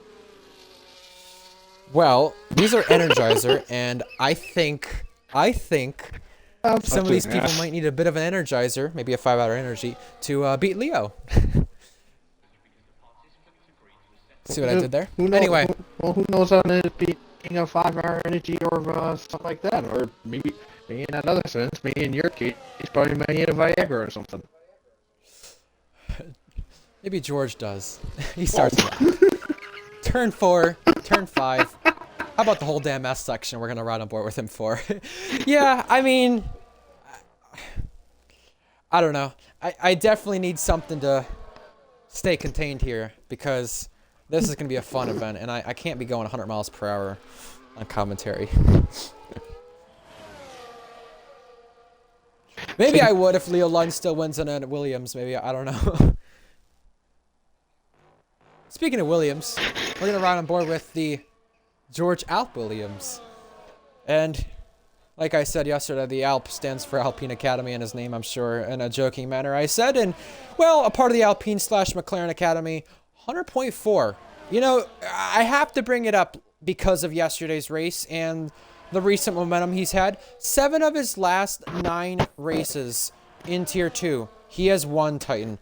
Well, these are Energizer, and I think some of these people might need a bit of an Energizer, maybe a 5-hour energy, to beat Leo. See what I did there? Anyway. Who knows on it being a 5-hour energy or stuff like that, or maybe in another sense, maybe in your case, probably maybe in a Viagra or something. Maybe George does. He starts turn 4, turn 5. How about the whole damn S section we're going to ride on board with him for? Yeah, I mean, I don't know. I definitely need something to stay contained here because this is going to be a fun event, and I can't be going 100 miles per hour on commentary. Maybe I would if Leo Lund still wins in a Williams. Maybe, I don't know. Speaking of Williams, we're going to ride on board with the George Alp Williams. And like I said yesterday, the Alp stands for Alpine Academy in his name, I'm sure, in a joking manner. I said, and, well, a part of the Alpine/McLaren Academy, 100.4. You know, I have to bring it up because of yesterday's race and the recent momentum he's had. 7 of his last 9 races in Tier 2, he has won Titan.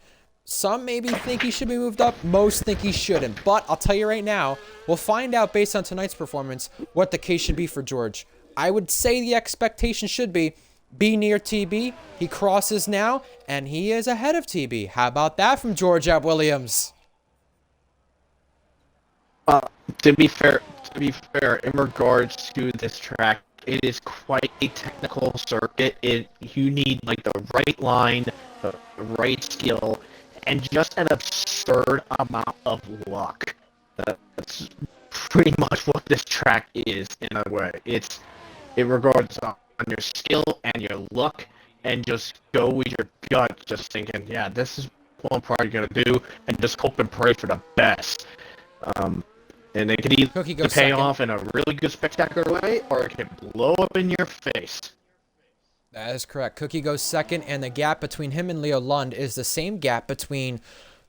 Some maybe think he should be moved up. Most think he shouldn't. But I'll tell you right now, we'll find out based on tonight's performance what the case should be for George. I would say the expectation should be near TB. He crosses now, and he is ahead of TB. How about that from George at Williams? To be fair, in regards to this track, it is quite a technical circuit. You need like the right line, the right skill, and just an absurd amount of luck. That's pretty much what this track is in a way. It regards on your skill and your luck, and just go with your gut, just thinking, yeah, this is what I'm probably gonna do, and just hope and pray for the best. And it could either Cookie goes pay second. off in a really good, spectacular way, or it can blow up in your face. That is correct. Cookie goes second, and the gap between him and Leo Lund is the same gap between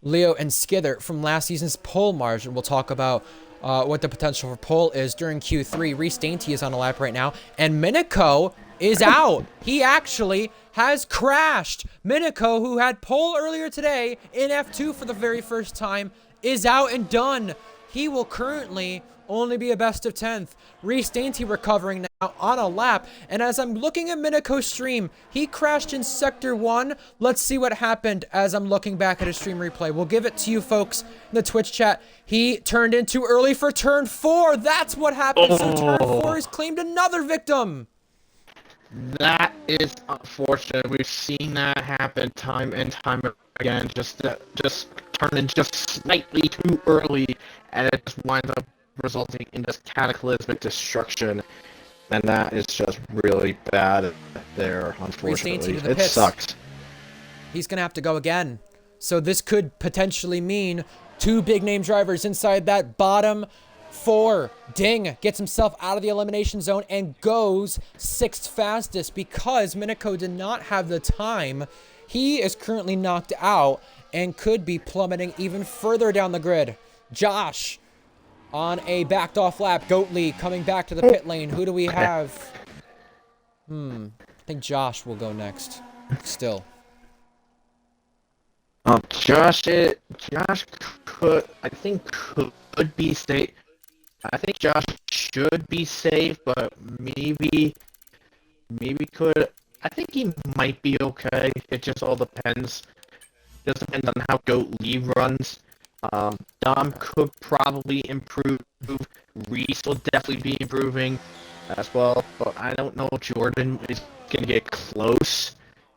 Leo and Skither from last season's pole margin. We'll talk about what the potential for pole is during Q3. Reese Dainty is on a lap right now, and Minico is out. He actually has crashed. Minico, who had pole earlier today in F2 for the very first time, is out and done. He will currently only be a best of 10th. Reese Dainty recovering now on a lap. And as I'm looking at Minico's stream, he crashed in Sector 1. Let's see what happened as I'm looking back at his stream replay. We'll give it to you folks in the Twitch chat. He turned in too early for turn 4. That's what happened. So turn 4 has claimed another victim. That is unfortunate. We've seen that happen time and time again. Just turning just slightly too early, and it just winds up resulting in this cataclysmic destruction. And that is just really bad there, unfortunately. It sucks. He's going to have to go again. So this could potentially mean 2 big name drivers inside that bottom 4. Ding gets himself out of the elimination zone and goes 6th fastest because Minico did not have the time. He is currently knocked out and could be plummeting even further down the grid. Josh on a backed off lap. Goatley coming back to the pit lane. Who do we have? I think Josh will go next. Still. Josh could, I think, could be safe. I think Josh should be safe, but maybe could. I think he might be okay. It just all depends. It just depends on how Goat Lee runs. Dom could probably improve. Reese will definitely be improving as well. But I don't know if Jordan is going to get close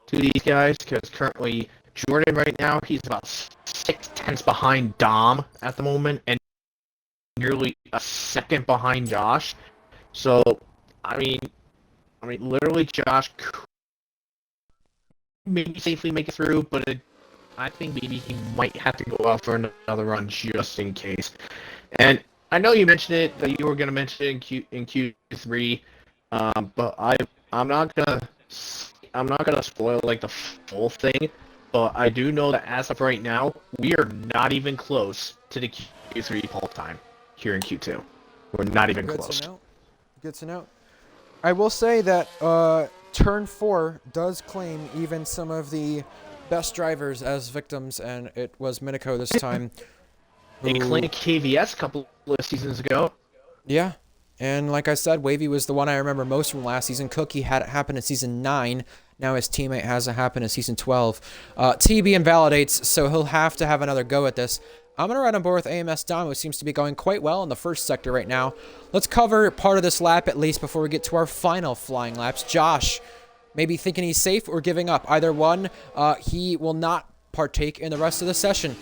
to these guys, because currently Jordan right now, he's about 6/10 behind Dom at the moment, and nearly a second behind Josh. So, I mean, literally Josh could maybe safely make it through, but I think maybe he might have to go out for another run just in case. And I know you mentioned it, that you were going to mention it in Q3, but I'm not gonna spoil like the full thing. But I do know that as of right now, we are not even close to the Q3 pole time here in Q2. We're not even close. Good to know. I will say that Turn 4 does claim even some of the best drivers as victims, and it was Minico this time. They claimed KVS a couple of seasons ago. Yeah, and like I said, Wavy was the one I remember most from last season. Cookie had it happen in Season 9. Now his teammate has it happen in Season 12. TB invalidates, so he'll have to have another go at this. I'm going to ride on board with AMS Dom, who seems to be going quite well in the first sector right now. Let's cover part of this lap at least before we get to our final flying laps. Josh, maybe thinking he's safe or giving up. Either one, he will not partake in the rest of the session.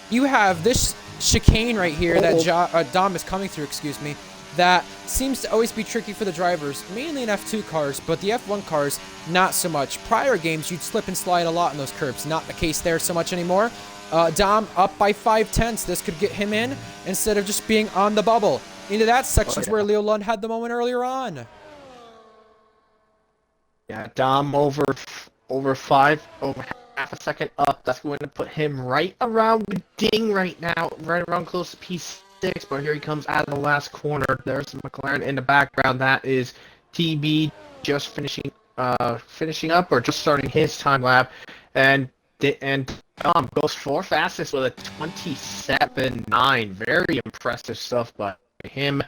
You have this chicane right here that Dom is coming through, excuse me, that seems to always be tricky for the drivers, mainly in F2 cars, but the F1 cars, not so much. Prior games, you'd slip and slide a lot in those curbs. Not the case there so much anymore. Dom up by 5/10. This could get him in instead of just being on the bubble. Into that section's where Leo Lund had the moment earlier on. Yeah, Dom over half a second up. That's going to put him right around the ding right now, right around close to P6. But here he comes out of the last corner. There's McLaren in the background. That is TB just finishing up or just starting his time lap, and Dom goes 4th fastest with a 27.9. Very impressive stuff by him.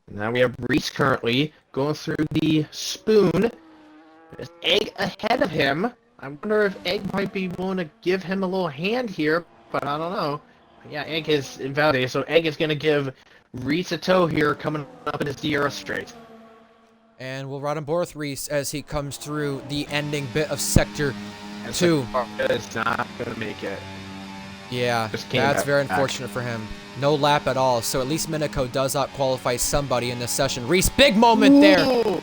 Now we have Reese currently going through the spoon. There's Egg ahead of him. I wonder if Egg might be willing to give him a little hand here, but I don't know. Yeah, Egg is invalidated, so Egg is going to give Reese a tow here coming up in his Sierra straight. And we'll ride on board with Reese as he comes through the ending bit of Sector 2. Is not going to make it. Yeah, Just came that's very back. unfortunate for him. No lap at all, so at least Minako does out qualify somebody in this session. Reese, big moment there. Ooh.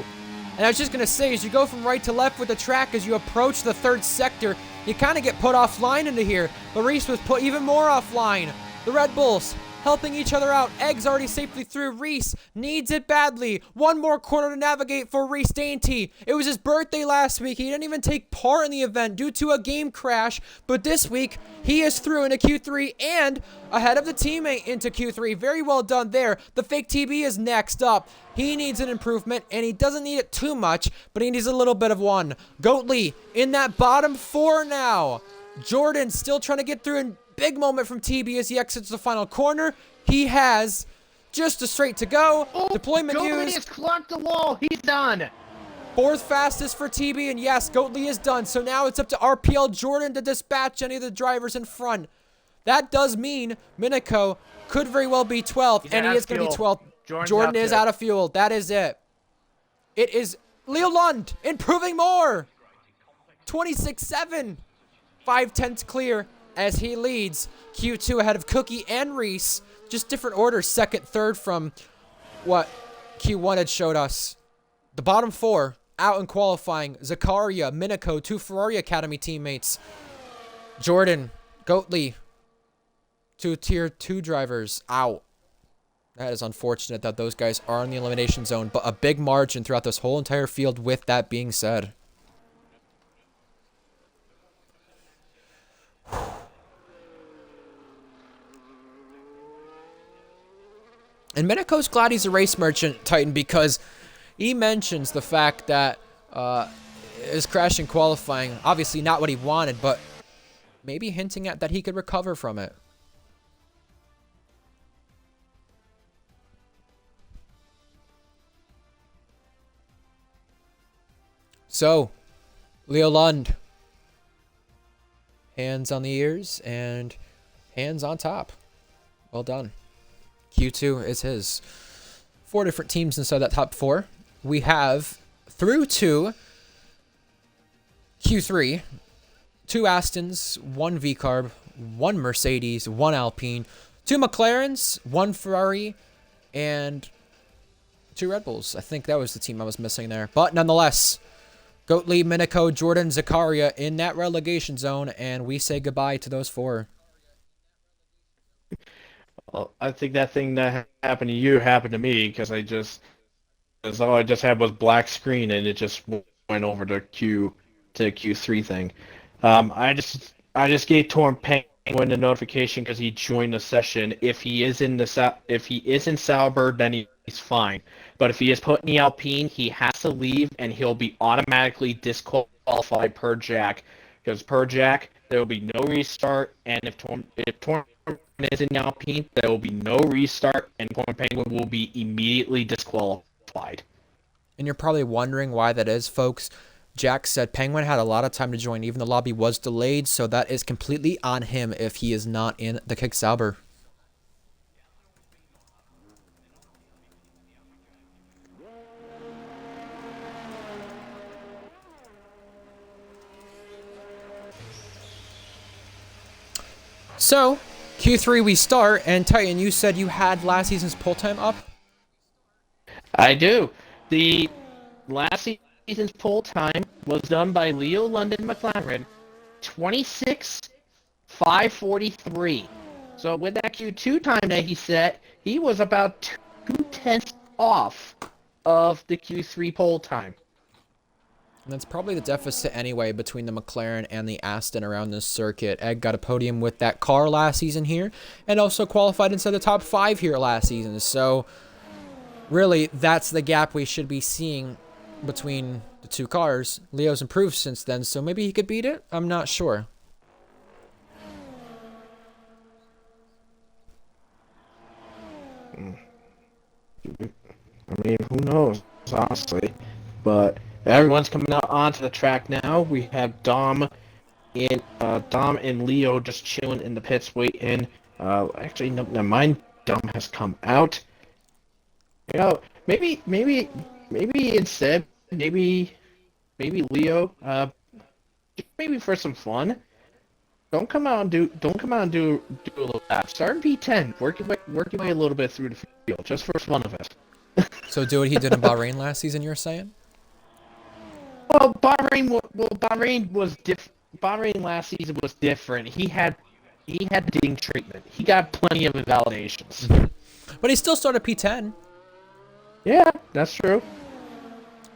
And I was just going to say, as you go from right to left with the track, as you approach the third sector, you kind of get put offline into here. But Reese was put even more offline. The Red Bulls helping each other out. Egg's already safely through. Reese needs it badly. One more corner to navigate for Reese Dainty. It was his birthday last week. He didn't even take part in the event due to a game crash. But this week, he is through into Q3 and ahead of the teammate into Q3. Very well done there. The fake TB is next up. He needs an improvement, and he doesn't need it too much, but he needs a little bit of one. Goatley in that bottom 4 now. Jordan still trying to get through, and big moment from TB as he exits the final corner. He has just a straight to go. Oh, Deployment Goatley used. has clocked the wall. He's done. 4th fastest for TB, and yes, Goatley is done. So now it's up to RPL Jordan to dispatch any of the drivers in front. That does mean Minako could very well be 12th, and he is going to be 12th. Jordan is out of fuel. That is it. It is Leo Lund improving more. 26.7. 5/10 clear as he leads Q2 ahead of Cookie and Reese. Just different orders, second, third from what Q1 had showed us. The bottom 4 out in qualifying. Zakaria, Minako, 2 Ferrari Academy teammates. Jordan, Goatley, 2 Tier 2 drivers out. That is unfortunate that those guys are in the elimination zone, but a big margin throughout this whole entire field with that being said. And Minako's glad he's a race merchant, Titan, because he mentions the fact that his crash in qualifying, obviously not what he wanted, but maybe hinting at that he could recover from it. So, Leo Lund, hands on the ears and hands on top. Well done. Q2 is his. 4 different teams inside that top 4. We have through to Q3, 2 Astons, 1 V-Carb, 1 Mercedes, 1 Alpine, 2 McLarens, 1 Ferrari, and 2 Red Bulls. I think that was the team I was missing there. But nonetheless, Goatley, Minako, Jordan, Zakaria in that relegation zone, and we say goodbye to those 4. Well, I think that thing that happened to you happened to me because all I just had was black screen and it just went over to Q3 thing. I just gave Torn Penguin a notification because he joined the session. If he is in Sauber, then he's fine. But if he is put in the Alpine, he has to leave and he'll be automatically disqualified per Jack. Because per Jack, there will be no restart, and if Torn is in the Alpine, there will be no restart, and Torn Penguin will be immediately disqualified. And you're probably wondering why that is, folks. Jack said Penguin had a lot of time to join, even the lobby was delayed, so that is completely on him if he is not in the Kick Sauber. So, Q3 we start, and Titan, you said you had last season's pull time up? I do. The last season's poll time was done by Leo London McLaren, 26.543. So with that Q2 time that he set, he was about 2/10 off of the Q3 poll time. And that's probably the deficit anyway between the McLaren and the Aston around this circuit. Egg got a podium with that car last season here, and also qualified inside the top 5 here last season. So, really, that's the gap we should be seeing between the 2 cars. Leo's improved since then, so maybe he could beat it? I'm not sure. I mean, who knows, honestly. But everyone's coming out onto the track now. We have Dom and Leo just chilling in the pits waiting. Actually, no, never mind. Dom has come out. You know, maybe instead, maybe Leo, maybe for some fun, don't come out and do a little lap. Start in P10. Work your way a little bit through the field, just for fun of it. So do what he did in Bahrain last season, you're saying? Bahrain last season was different. He had ding treatment. He got plenty of invalidations. But he still started P10. Yeah, that's true.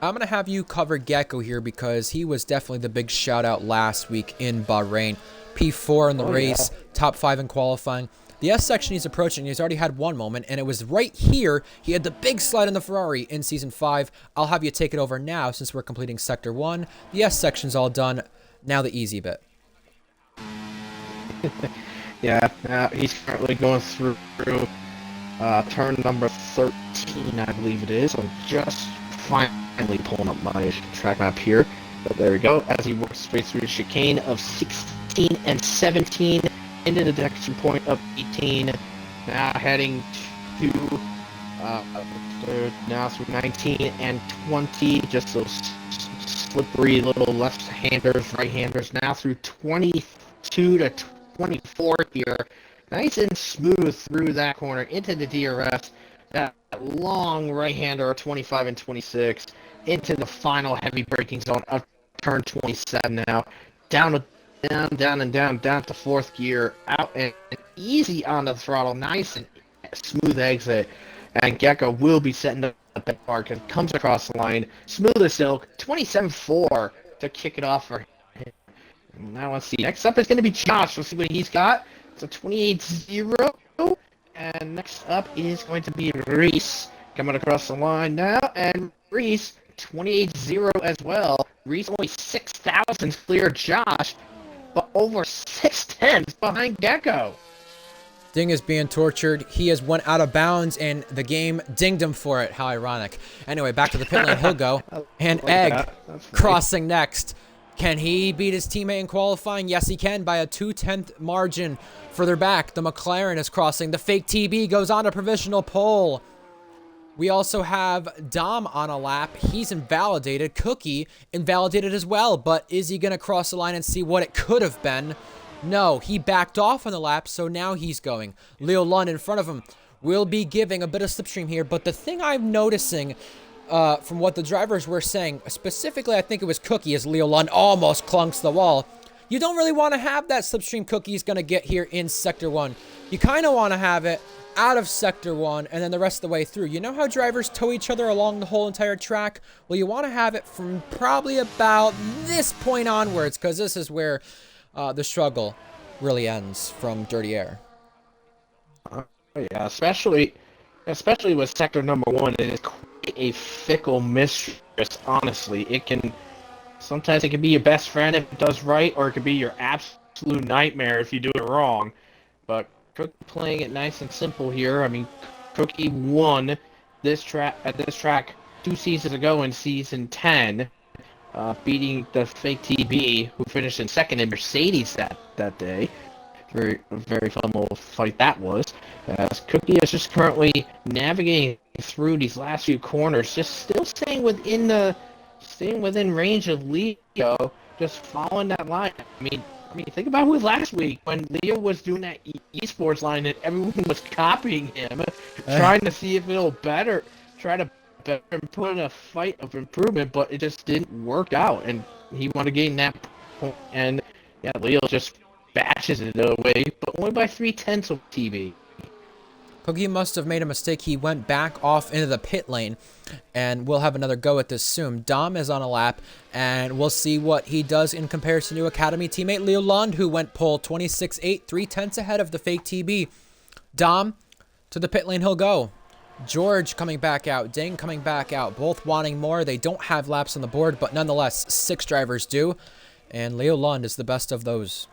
I'm going to have you cover Gecko here because he was definitely the big shout out last week in Bahrain. P4 in the race, top 5 in qualifying. The S section he's approaching, he's already had one moment, and it was right here. He had the big slide in the Ferrari in Season 5. I'll have you take it over now since we're completing Sector 1. The S section's all done. Now the easy bit. Yeah, he's currently going through turn number 13, I believe it is. I'm just finally pulling up my track map here. But there we go. As he works his way through the chicane of 16 and 17 into the extra point of 18. Now heading to now through 19 and 20. Just those slippery little left-handers, right-handers. Now through 22 to 24 here. Nice and smooth through that corner into the DRS. That long right-hander, 25 and 26, into the final heavy braking zone of turn 27 now. Down to fourth gear, out and easy on the throttle. Nice and smooth exit. And Gecko will be setting up the park and comes across the line. Smooth as silk, 27-4 to kick it off for him. Now let's see. Next up is going to be Josh. We'll see what he's got. It's a 28-0. And next up is going to be Reese coming across the line now. And Reese, 28-0 as well. Reese only 6,000 clear Josh, but over 6/10 behind Gecko. Ding is being tortured. He has went out of bounds, and the game dinged him for it. How ironic. Anyway, back to the pit lane. He'll go. And like Egg crossing nice. next. Can he beat his teammate in qualifying? Yes, he can by a 2/10 margin. Further back, the McLaren is crossing. The fake TB goes on a provisional pole. We also have Dom on a lap. He's invalidated. Cookie invalidated as well. But is he going to cross the line and see what it could have been? No, he backed off on the lap, so now he's going. Leo Lund in front of him will be giving a bit of slipstream here. But the thing I'm noticing from what the drivers were saying, specifically I think it was Cookie, as Leo Lund almost clunks the wall. You don't really want to have that slipstream Cookie's going to get here in Sector 1. You kind of want to have it out of Sector 1 and then the rest of the way through. You know how drivers tow each other along the whole entire track? Well, you want to have it from probably about this point onwards, because this is where the struggle really ends from dirty air. Yeah, especially with sector number 1, it is quite a fickle mistress. Honestly, sometimes it can be your best friend if it does right, or it could be your absolute nightmare if you do it wrong. But Cookie playing it nice and simple here. I mean, Cookie won this track 2 seasons ago in season 10. Beating the fake TB, who finished in second in Mercedes that day. Very fun little fight that was. Cookie is just currently navigating through these last few corners, just still staying within range of Leo, just following that line. I mean, think about who last week when Leo was doing that esports line and everyone was copying him, trying to see if it'll try to better and put in a fight of improvement, but it just didn't work out, and he wanted to gain that point, and yeah, Leo just bashes it away, but only by 3/10 of TB. Cookie must have made a mistake. He went back off into the pit lane, and we'll have another go at this soon. Dom is on a lap, and we'll see what he does in comparison to Academy teammate Leo Lund, who went pole 26.8, 3/10 ahead of the fake TB. Dom, to the pit lane he'll go. George coming back out, Ding coming back out, both wanting more. They don't have laps on the board, but nonetheless, 6 drivers do, and Leo Lund is the best of those.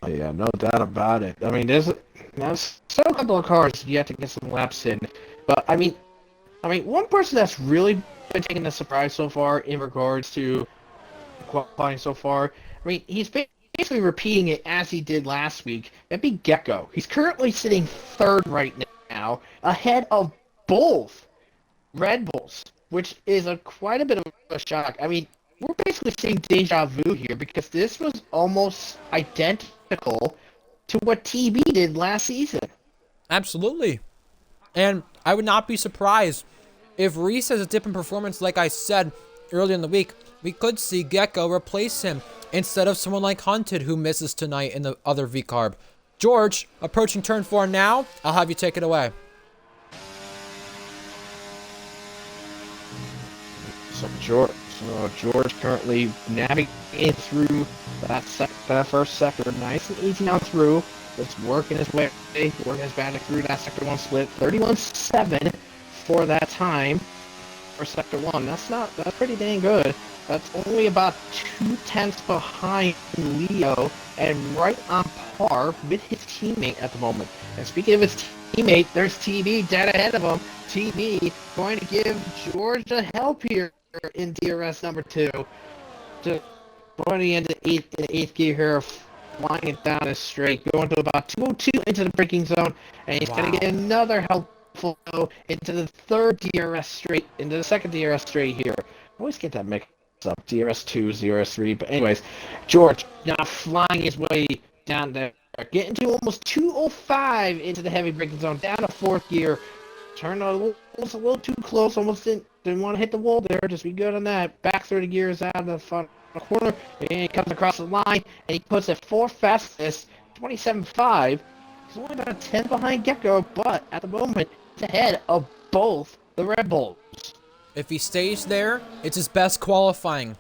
Oh yeah, no doubt about it. I mean, there's still a couple of cars you have to get some laps in, but I mean, one person that's really been taking the surprise so far in regards to qualifying so far. I mean, he's basically repeating it as he did last week. That'd be Gecko. He's currently sitting 3rd right now, ahead of both Red Bulls, which is quite a bit of a shock. I mean, we're basically seeing deja vu here because this was almost identical to what TB did last season. Absolutely. And I would not be surprised if Reese has a dip in performance, like I said earlier in the week. We could see Gecko replace him instead of someone like Hunted, who misses tonight in the other V-Carb. George, approaching turn 4 now. I'll have you take it away. So George currently navigating through that first sector, nice and easy now through. Just working his way, working his back through that sector 1 split. 31.7 for that time for sector 1. That's pretty dang good. That's only about 2/10 behind Leo and right on par with his teammate at the moment. And speaking of his teammate, there's TB dead ahead of him. TB going to give George a help here in DRS number 2. To going into eighth gear here, flying it down a straight, going to about 202 into the braking zone, and he's going to get another helpful into the third DRS straight, into the second DRS straight here. I always get that mixed up, DRS 2, DRS 3, but anyways, George now flying his way down there, getting to almost 205 into the heavy braking zone, down to fourth gear, turned a little too close, almost didn't want to hit the wall there, just be good on that, back 30 gears out of the front corner, and he comes across the line, and he puts it 4th fastest, 27.5. He's only about 10 behind Gecko, but at the moment, he's ahead of both the Red Bulls. If he stays there, it's his best qualifying.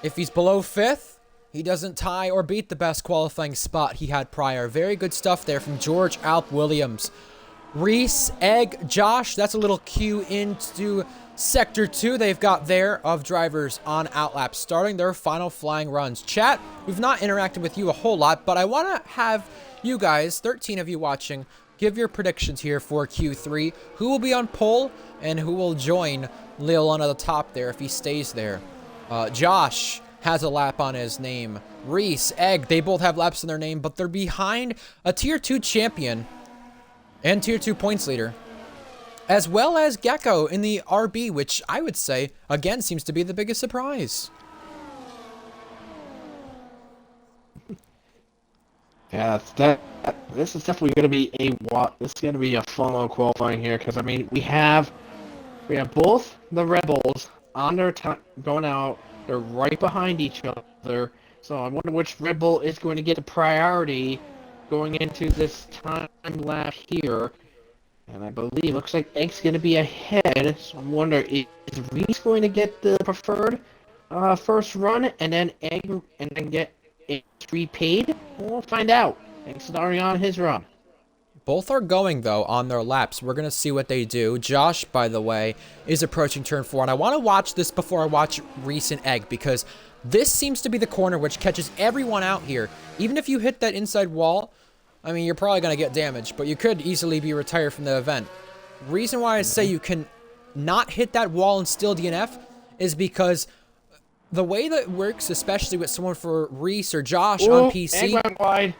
If he's below 5th, he doesn't tie or beat the best qualifying spot he had prior. Very good stuff there from George Alp Williams. Reese, Egg, Josh, that's a little cue into Sector 2 they've got there of drivers on outlap starting their final flying runs. Chat, we've not interacted with you a whole lot, but I want to have you guys, 13 of you watching, give your predictions here for Q3. Who will be on pole and who will join Leolon at the top there if he stays there? Josh has a lap on his name. Reese, Egg, they both have laps in their name, but they're behind a Tier 2 champion and Tier 2 points leader, as well as Gecko in the RB, which I would say, again, seems to be the biggest surprise. Yeah, this is definitely going to be a fun little qualifying here, because I mean we have both the Red Bulls on their time going out. They're right behind each other, so I wonder which Red Bull is going to get the priority going into this time lap here. And I believe, looks like Egg's going to be ahead, so I wonder, is Reese going to get the preferred first run, and then Egg, and then get Egg repaid? We'll find out. Egg's already on his run. Both are going, though, on their laps. We're going to see what they do. Josh, by the way, is approaching turn 4, and I want to watch this before I watch Reese and Egg, because this seems to be the corner which catches everyone out here. Even if you hit that inside wall, I mean, you're probably going to get damaged, but you could easily be retired from the event. Reason why I say you can not hit that wall and still DNF is because the way that it works, especially with someone for Reese or Josh on PC... Egg went wide.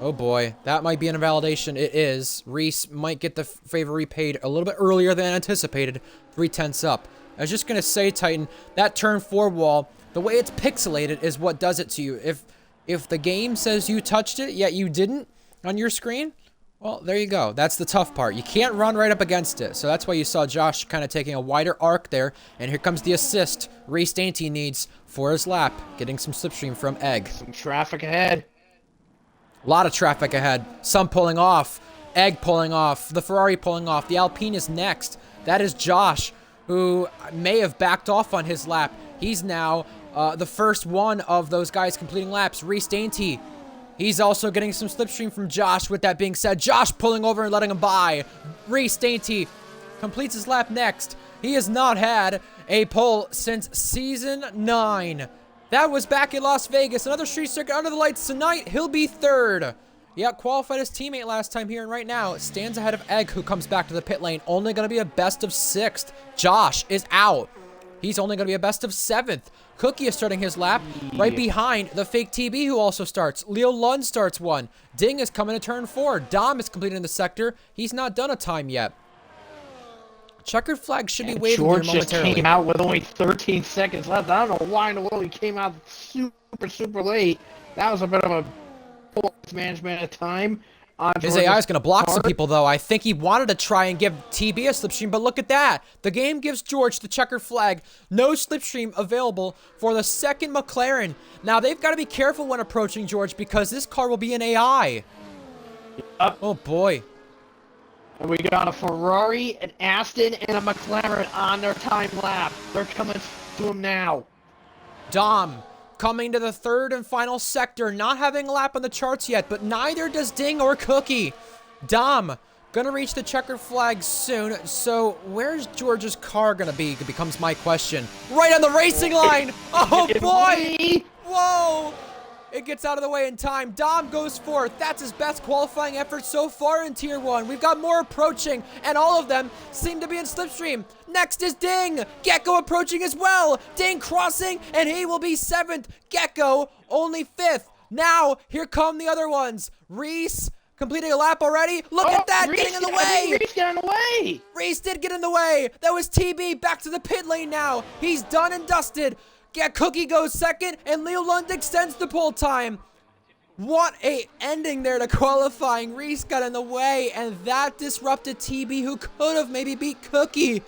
Oh boy, that might be an invalidation. It is. Reese might get the favor repaid a little bit earlier than anticipated. 3/10 up. I was just going to say, Titan, that turn 4 wall, the way it's pixelated is what does it to you. If the game says you touched it, yet you didn't on your screen, well, there you go. That's the tough part. You can't run right up against it. So that's why you saw Josh kind of taking a wider arc there. And here comes the assist Reese Dainty needs for his lap, getting some slipstream from Egg. Some traffic ahead. A lot of traffic ahead. Some pulling off. Egg pulling off. The Ferrari pulling off. The Alpine is next. That is Josh, who may have backed off on his lap. He's now the first one of those guys completing laps. Reese Dainty. He's also getting some slipstream from Josh. With that being said, Josh pulling over and letting him by. Reese Dainty completes his lap next. He has not had a pole since Season 9. That was back in Las Vegas. Another street circuit under the lights tonight. He'll be 3rd. Yeah, qualified his teammate last time here, and right now stands ahead of Egg, who comes back to the pit lane. Only going to be a best of 6th. Josh is out. He's only going to be a best of 7th. Cookie is starting his lap right behind the fake TB, who also starts. Leo Lund starts 1. Ding is coming to turn 4. Dom is completing the sector. He's not done a time yet. Checkered flag should be And waving here George just momentarily. came out with only 13 seconds left. I don't know why in the world he came out super late. That was a bit of a poor management at time on His AI is George's going to block some part. people, though. I think he wanted to try and give TB a slipstream, but look at that. The game gives George the checkered flag. No slipstream available for the second McLaren. Now, they've got to be careful when approaching George because this car will be an AI. Yep. Oh, boy. And we got a Ferrari, an Aston, and a McLaren on their time lap. They're coming to him now. Dom coming to the third and final sector, not having a lap on the charts yet, but neither does Ding or Cookie. Dom gonna reach the checkered flag soon, so where's George's car gonna be becomes my question. Right on the racing line! Oh boy! Whoa! It gets out of the way in time. Dom goes fourth. That's his best qualifying effort so far in Tier 1. We've got more approaching, and all of them seem to be in slipstream. Next is Ding. Gecko approaching as well. Ding crossing, and he will be 7th. Gecko only 5th. Now, here come the other ones. Reese completing a lap already. Look at that, Reese getting in the way. Reese got in the way. Reese did get in the way. That was TB back to the pit lane now. He's done and dusted. Cookie goes second, and Leo Lund extends the pole time. What a ending there to qualifying. Reese got in the way, and that disrupted TB, who could have maybe beat Cookie,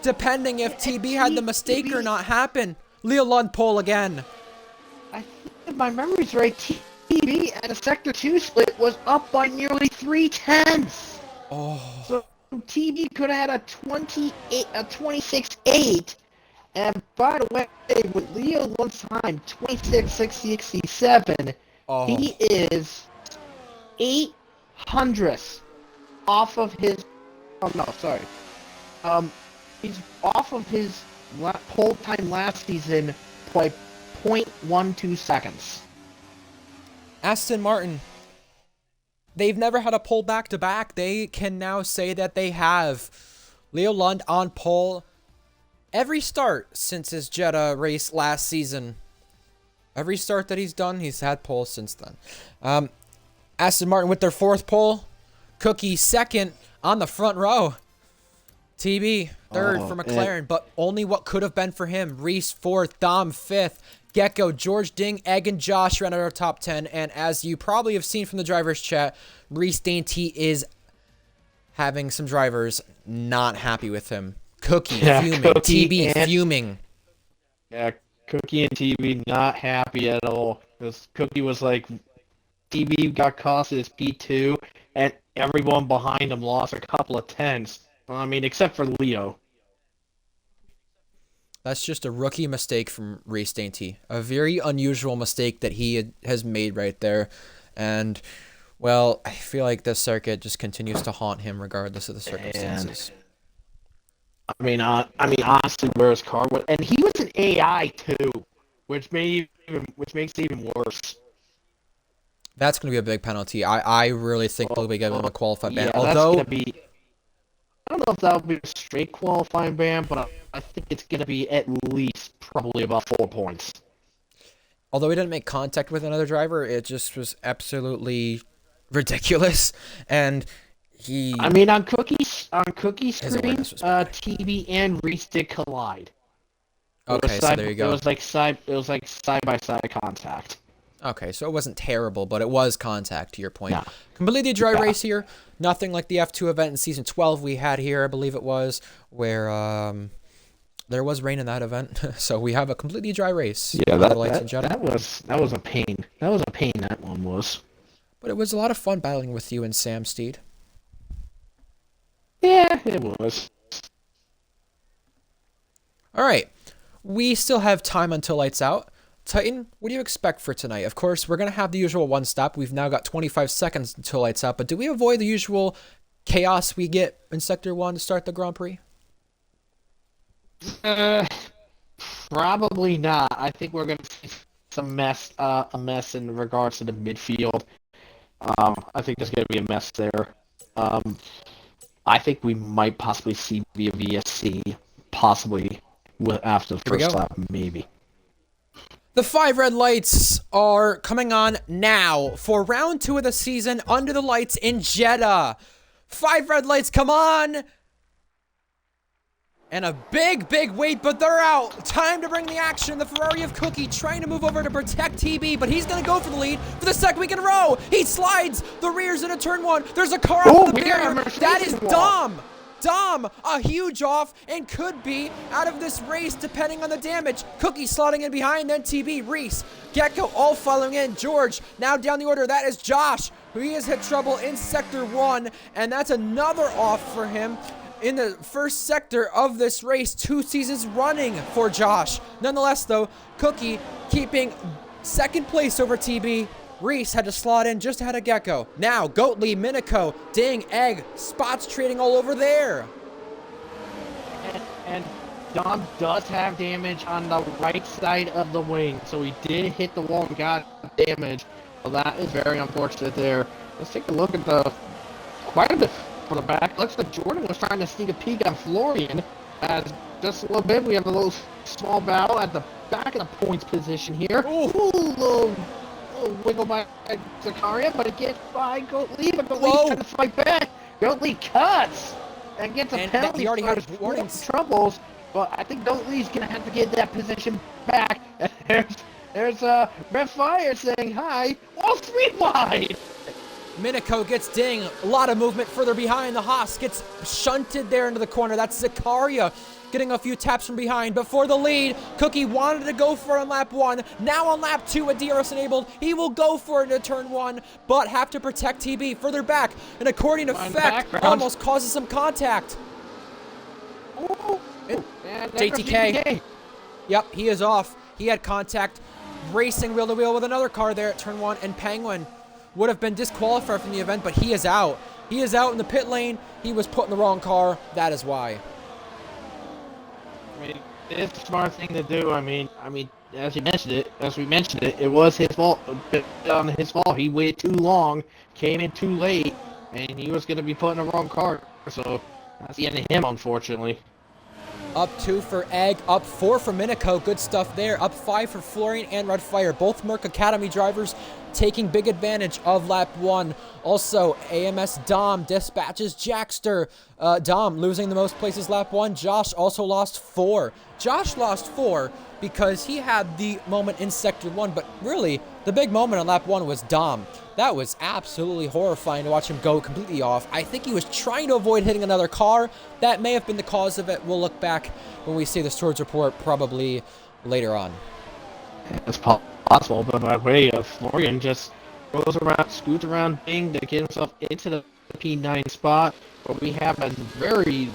depending if TB had the mistake or not happen. Leo Lund pole again. I think if my memory's right, TB at a Sector 2 split was up by nearly 3/10. Oh. So TB could have had a 26.8. And by the way, with Leo Lund's time, 26.67, he is 8/100ths off of his. Oh no, sorry. He's off of his pole time last season by 0.12 seconds. Aston Martin. They've never had a pole back-to-back. They can now say that they have. Leo Lund on pole. Every start since his Jeddah race last season, every start that he's done, he's had poles since then. Aston Martin with their 4th pole. Cookie 2nd on the front row. TB 3rd for McLaren, but only what could have been for him. Reese 4th, Dom 5th. Gecko, George, Ding, Egg, and Josh ran out our top 10. And as you probably have seen from the driver's chat, Reese Dainty is having some drivers not happy with him. Cookie fuming. Cookie TB fuming. Yeah, Cookie and TB not happy at all. Because Cookie was like, TB got cost his P2, and everyone behind him lost a couple of tenths. I mean, except for Leo. That's just a rookie mistake from Reese Dainty. A very unusual mistake that he has made right there. And, well, I feel like this circuit just continues to haunt him regardless of the circumstances. I mean, honestly, where his car was, and he was an AI too, which makes it even worse. That's going to be a big penalty. I really think they'll be giving him a qualified ban. Yeah, Although, that's gonna be, I don't know if that'll be a straight qualifying ban, but I think it's gonna be at least probably about 4 points. Although he didn't make contact with another driver, it just was absolutely ridiculous. And I mean, on Cookie's screen, TB and Reese did collide. Okay, so there you go. It was like side by side contact. Okay, so it wasn't terrible, but it was contact, to your point. Yeah. Completely dry race here. Nothing like the F2 event in Season 12 we had here, I believe it was, where there was rain in that event. So we have a completely dry race. Yeah, that was a pain. That was a pain, that one was. But it was a lot of fun battling with you and Sam Steed. Yeah, it was. All right. We still have time until lights out. Titan, what do you expect for tonight? Of course, we're going to have the usual one stop. We've now got 25 seconds until lights out, but do we avoid the usual chaos we get in Sector 1 to start the Grand Prix? Probably not. I think we're going to see a mess in regards to the midfield. I think there's going to be a mess there. I think we might possibly see via VSC, possibly after the first lap, maybe. The 5 red lights are coming on now for round 2 of the season under the lights in Jeddah. 5 red lights, come on! And a big, big wait, but they're out. Time to bring the action. The Ferrari of Cookie trying to move over to protect TB, but he's going to go for the lead for the second week in a row. He slides the rears into turn one. There's a car off the barrier. That is Dom. Dom, a huge off, and could be out of this race depending on the damage. Cookie slotting in behind, then TB, Reese, Gecko all following in. George now down the order. That is Josh, who he has had trouble in Sector 1, and that's another off for him in the first sector of this race, 2 seasons running for Josh. Nonetheless, though, Cookie keeping second place over TB. Reese had to slot in just ahead of Gecko. Now, Goatly, Minico, Ding, Egg, spots trading all over there. And Dom does have damage on the right side of the wing, so he did hit the wall and got damage. Well, that is very unfortunate there. Let's take a look at the quite a bit for the back. Looks like Jordan was trying to sneak a peek on Florian. As just a little bit, we have a little small battle at the back of the points position here. Ooh, little wiggle by Zakaria, but it gets by Goatly, but Goatly's trying to fight back. Goatly cuts and gets a penalty. He already for had warnings. Troubles, but I think Goatly's gonna have to get that position back. And there's Red Fire saying hi. All 3 wide. Minico gets Ding. A lot of movement further behind. The Haas gets shunted there into the corner. That's Zakaria getting a few taps from behind. Before the lead, Cookie wanted to go for it on lap 1. Now on lap 2 with DRS enabled, he will go for it into turn 1, but have to protect TB further back. And according to Feck, almost causes some contact. Ooh. JTK. Yep, he is off. He had contact. Racing wheel to wheel with another car there at turn 1, and Penguin would have been disqualified from the event, but he is out. He is out in the pit lane. He was put in the wrong car. That is why. I mean, it's a smart thing to do. I mean, as we mentioned it, it was his fault. On his fault, he waited too long, came in too late, and he was going to be put in the wrong car. So that's the end of him, unfortunately. Up 2 for Egg, up 4 for Minico. Good stuff there. Up 5 for Florian and Red Fire. Both Merc Academy drivers taking big advantage of lap 1. Also, AMS Dom dispatches Jackster. Dom losing the most places lap 1. Josh also lost 4. Josh lost 4 because he had the moment in Sector 1, but really, the big moment on lap 1 was Dom. That was absolutely horrifying to watch him go completely off. I think he was trying to avoid hitting another car. That may have been the cause of it. We'll look back when we see the Swords report probably later on. It's possible, but by the way, Florian just goes around, scoots around Bing to get himself into the P9 spot. But we have a very,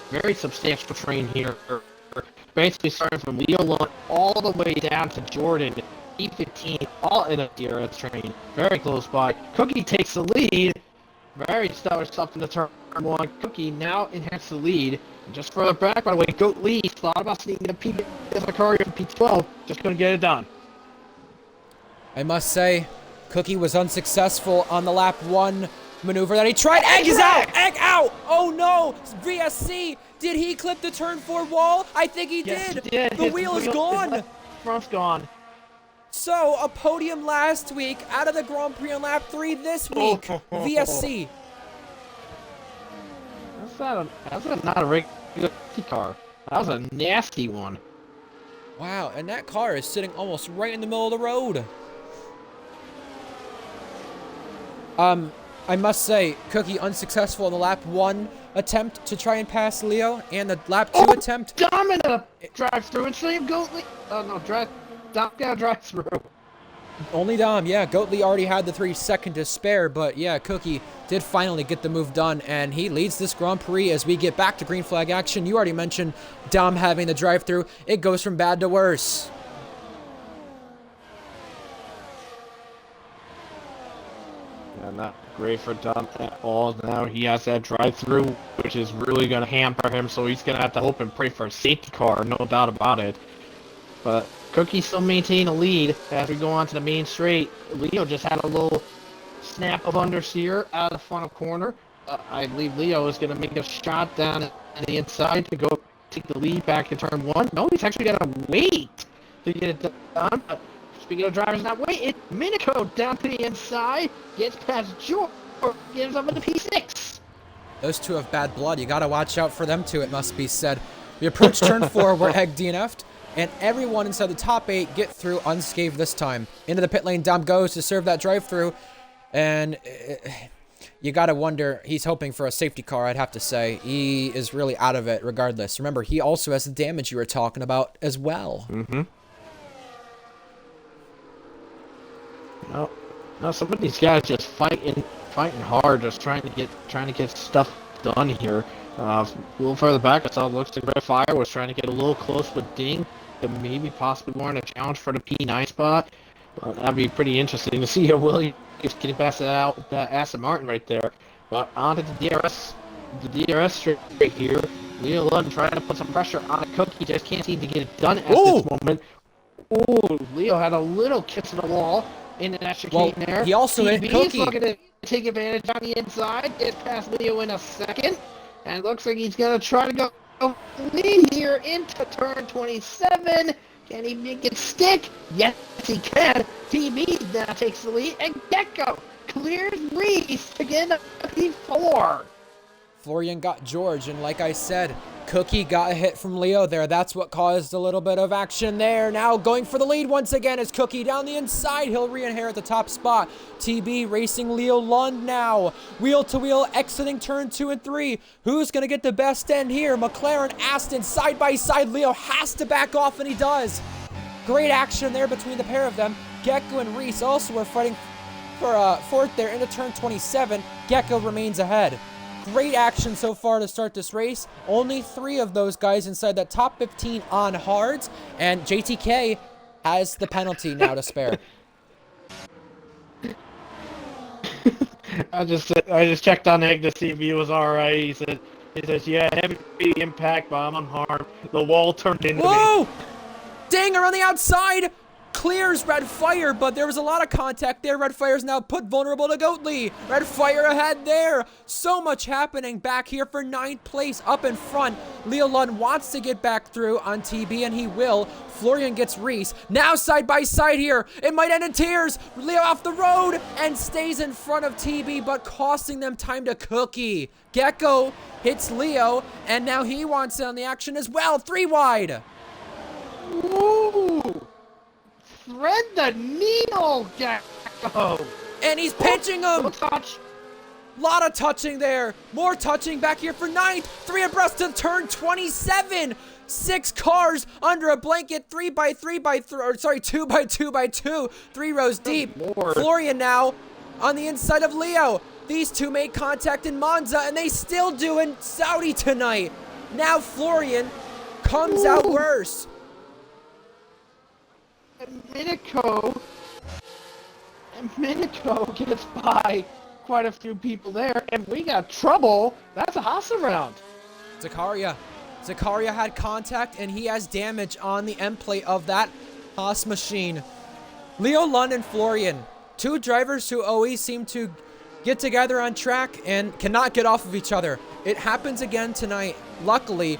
very substantial train here. Basically starting from Leo 1 all the way down to Jordan, E15, all in a DRS train. Very close by. Cookie takes the lead. Very stellar stuff in the turn 1. Cookie now inherits the lead. And just further back, by the way, Goat Lee thought about sneaking a P as a car for P12. Just couldn't get it done. I must say, Cookie was unsuccessful on the lap 1 maneuver that he tried. Egg is out! Egg out! Oh no! VSC! Did he clip the turn 4 wall? I think he Yes, did. He did. The wheel is gone. His front's gone. So, a podium last week, out of the Grand Prix on lap 3 this week. VSC. That's not a regular car. That was a nasty one. Wow, and that car is sitting almost right in the middle of the road. I must say, Cookie unsuccessful in the lap 1 attempt to try and pass Leo, and the lap 2 attempt. Dominant drive-through and save Goatly. Oh no, drive-through. Only Dom, yeah. Goatly already had the 3 seconds to spare, but yeah, Cookie did finally get the move done, and he leads this Grand Prix as we get back to green flag action. You already mentioned Dom having the drive-through. It goes from bad to worse. Yeah, not great for Dom at all. Now he has that drive-through, which is really going to hamper him, so he's going to have to hope and pray for a safety car, no doubt about it. But Cookie still maintain a lead as we go on to the main straight. Leo just had a little snap of understeer out of the final corner. I believe Leo is going to make a shot down at the inside to go take the lead back in turn 1. No, he's actually got to wait to get it done. But speaking of drivers not waiting, Minico down to the inside, gets past George, gives up in the P6. Those two have bad blood. You got to watch out for them two, it must be said. We approach turn 4, we're egg DNF'd, and everyone inside the top 8 get through unscathed this time. Into the pit lane, Dom goes to serve that drive-through, and you gotta wonder, he's hoping for a safety car, I'd have to say. He is really out of it regardless. Remember, he also has the damage you were talking about as well. Mm-hmm. No, some of these guys just fighting hard, just trying to get stuff done here. A little further back, I saw it looks like Red Fire was trying to get a little close with Ding, and maybe possibly more in a challenge for the P9 spot. That'd be pretty interesting to see how Williams getting past that Aston Martin right there. But onto the DRS straight here. Leo Lund trying to put some pressure on a Cookie, just can't seem to get it done at this moment. Ooh, Leo had a little kiss in the wall in that chicane there. He also hit Cookie. He's looking to take advantage on the inside. Gets past Leo in a second. And looks like he's going to try to go lead here into turn 27. Can he make it stick? Yes, he can. TB now takes the lead. And Gecko clears Reese to get a P4. Florian got George, and like I said, Cookie got a hit from Leo there. That's what caused a little bit of action there. Now going for the lead once again is Cookie down the inside. He'll re-inherit the top spot. TB racing Leo Lund now. Wheel to wheel exiting turn 2 and 3. Who's going to get the best end here? McLaren, Aston, side by side. Leo has to back off, and he does. Great action there between the pair of them. Gecko and Reese also are fighting for fourth there into turn 27. Gecko remains ahead. Great action so far to start this race. Only 3 of those guys inside that top 15 on hards, and JTK has the penalty now to spare. I just checked on Egg to see if he was alright. He says, yeah, heavy impact, but I'm unharmed. The wall turned into Whoa! me. Dinger on the outside! Clears Red Fire, but there was a lot of contact there. Red Fire's now put vulnerable to Goatley. Red Fire ahead there. So much happening back here for 9th place up in front. Leo Lund wants to get back through on TB, and he will. Florian gets Reese. Now side by side here. It might end in tears. Leo off the road and stays in front of TB, but costing them time to Cookie. Gecko hits Leo, and now he wants in on the action as well. 3 wide. Ooh! Thread the needle, Gecko! And he's pinching him! No touch! Lot of touching there. More touching back here for 9th. 3 abreast to turn 27. 6 cars under a blanket. 2 by 2 by 2. 3 rows deep. Florian now on the inside of Leo. These 2 made contact in Monza, and they still do in Saudi tonight. Now Florian comes out worse. And Minico gets by quite a few people there, and we got trouble. That's a Haas round. Zakaria had contact, and he has damage on the end plate of that Haas machine. Leo Lund and Florian, 2 drivers who always seem to get together on track and cannot get off of each other. It happens again tonight. Luckily,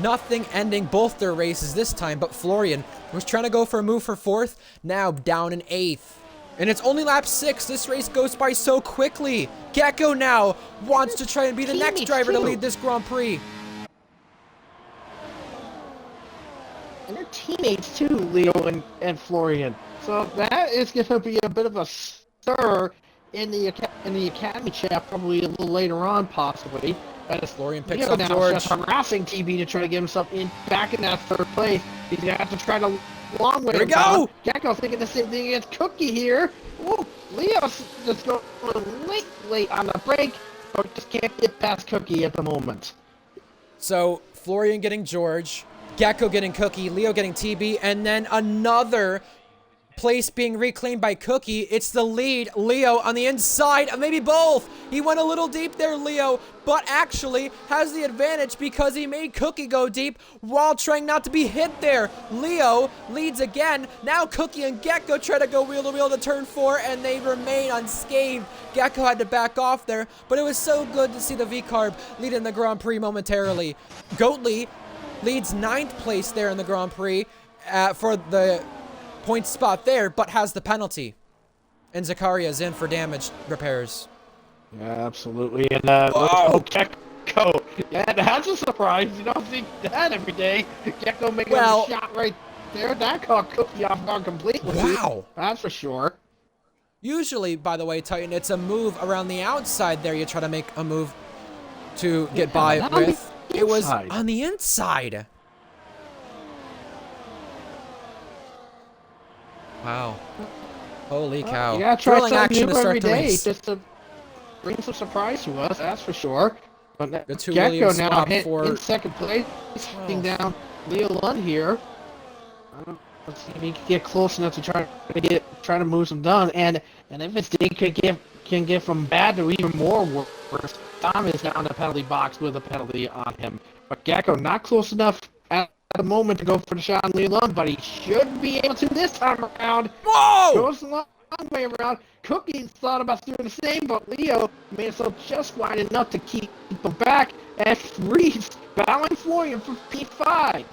nothing ending both their races this time, but Florian was trying to go for a move for 4th, now down in 8th. And it's only lap 6. This race goes by so quickly. Gecko now wants to try and be the next driver to lead this Grand Prix. And their teammates too, Leo and Florian. So that is going to be a bit of a stir in the Academy chat, probably a little later on, possibly. As Florian picks Leo up now George. just harassing TB to try to get himself back in that 3rd place. He's going to have to try to long way. Here we go! Gecko thinking the same thing against Cookie here. Woo! Leo's just going late on the break, but just can't get past Cookie at the moment. So Florian getting George, Gecko getting Cookie, Leo getting TB, and then another place being reclaimed by Cookie. It's the lead. Leo on the inside, maybe both. He went a little deep there, Leo, but actually has the advantage because he made Cookie go deep while trying not to be hit there. Leo leads again. Now Cookie and Gecko try to go wheel to wheel to turn 4, and they remain unscathed. Gecko had to back off there, but it was so good to see the V-Carb lead in the Grand Prix momentarily. Goatley leads 9th place there in the Grand Prix for the point spot there, but has the penalty. And Zakaria's in for damage repairs. Yeah, absolutely. And Gecko. Yeah, that's a surprise. You don't see that every day. Gecko making Well, a shot right there. That caught Cookie off guard completely. wow. That's for sure. Usually, by the way, Titan, it's a move around the outside there. You try to make a move to get by but on with. the It was inside. on the inside. Wow. Holy cow. You gotta try Thrilling something action new to every start the day race. just to bring some surprise to us, that's for sure. But The two Gecko Williams now swap hit for... in second place, hitting down Leo Lund here. Let's see if he can get close enough to try to move some done. And if his day can get from bad to even more worse, Tom is now in the penalty box with a penalty on him. But Gecko not close enough at the moment to go for the shot on Leo Lund, but he should be able to this time around. Whoa! Goes the long way around. Cookie thought about doing the same, but Leo made himself just wide enough to keep him back. And Reese bowing Florian for P5.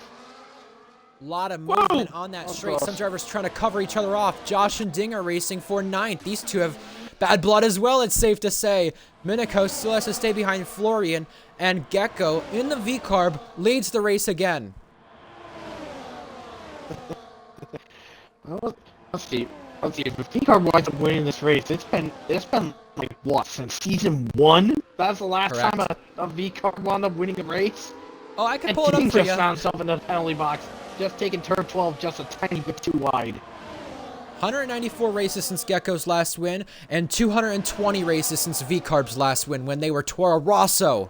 Lot of movement Whoa! on that Oh, straight. gosh. Some drivers trying to cover each other off. Josh and Dinger racing for 9th. These two have bad blood as well, it's safe to say. Minico still has to stay behind Florian, and Gecko in the V-Carb leads the race again. Well, let's see. If P-Car winds up winning this race, it's been like what, since season 1? That's the last Correct. time a V-Car wound up winning a race. Oh, I can And pull it up King for just you. found himself in the penalty box, just taking turn 12 just a tiny bit too wide. 194 races since Gecko's last win, and 220 races since V-Carb's last win when they were Toro Rosso.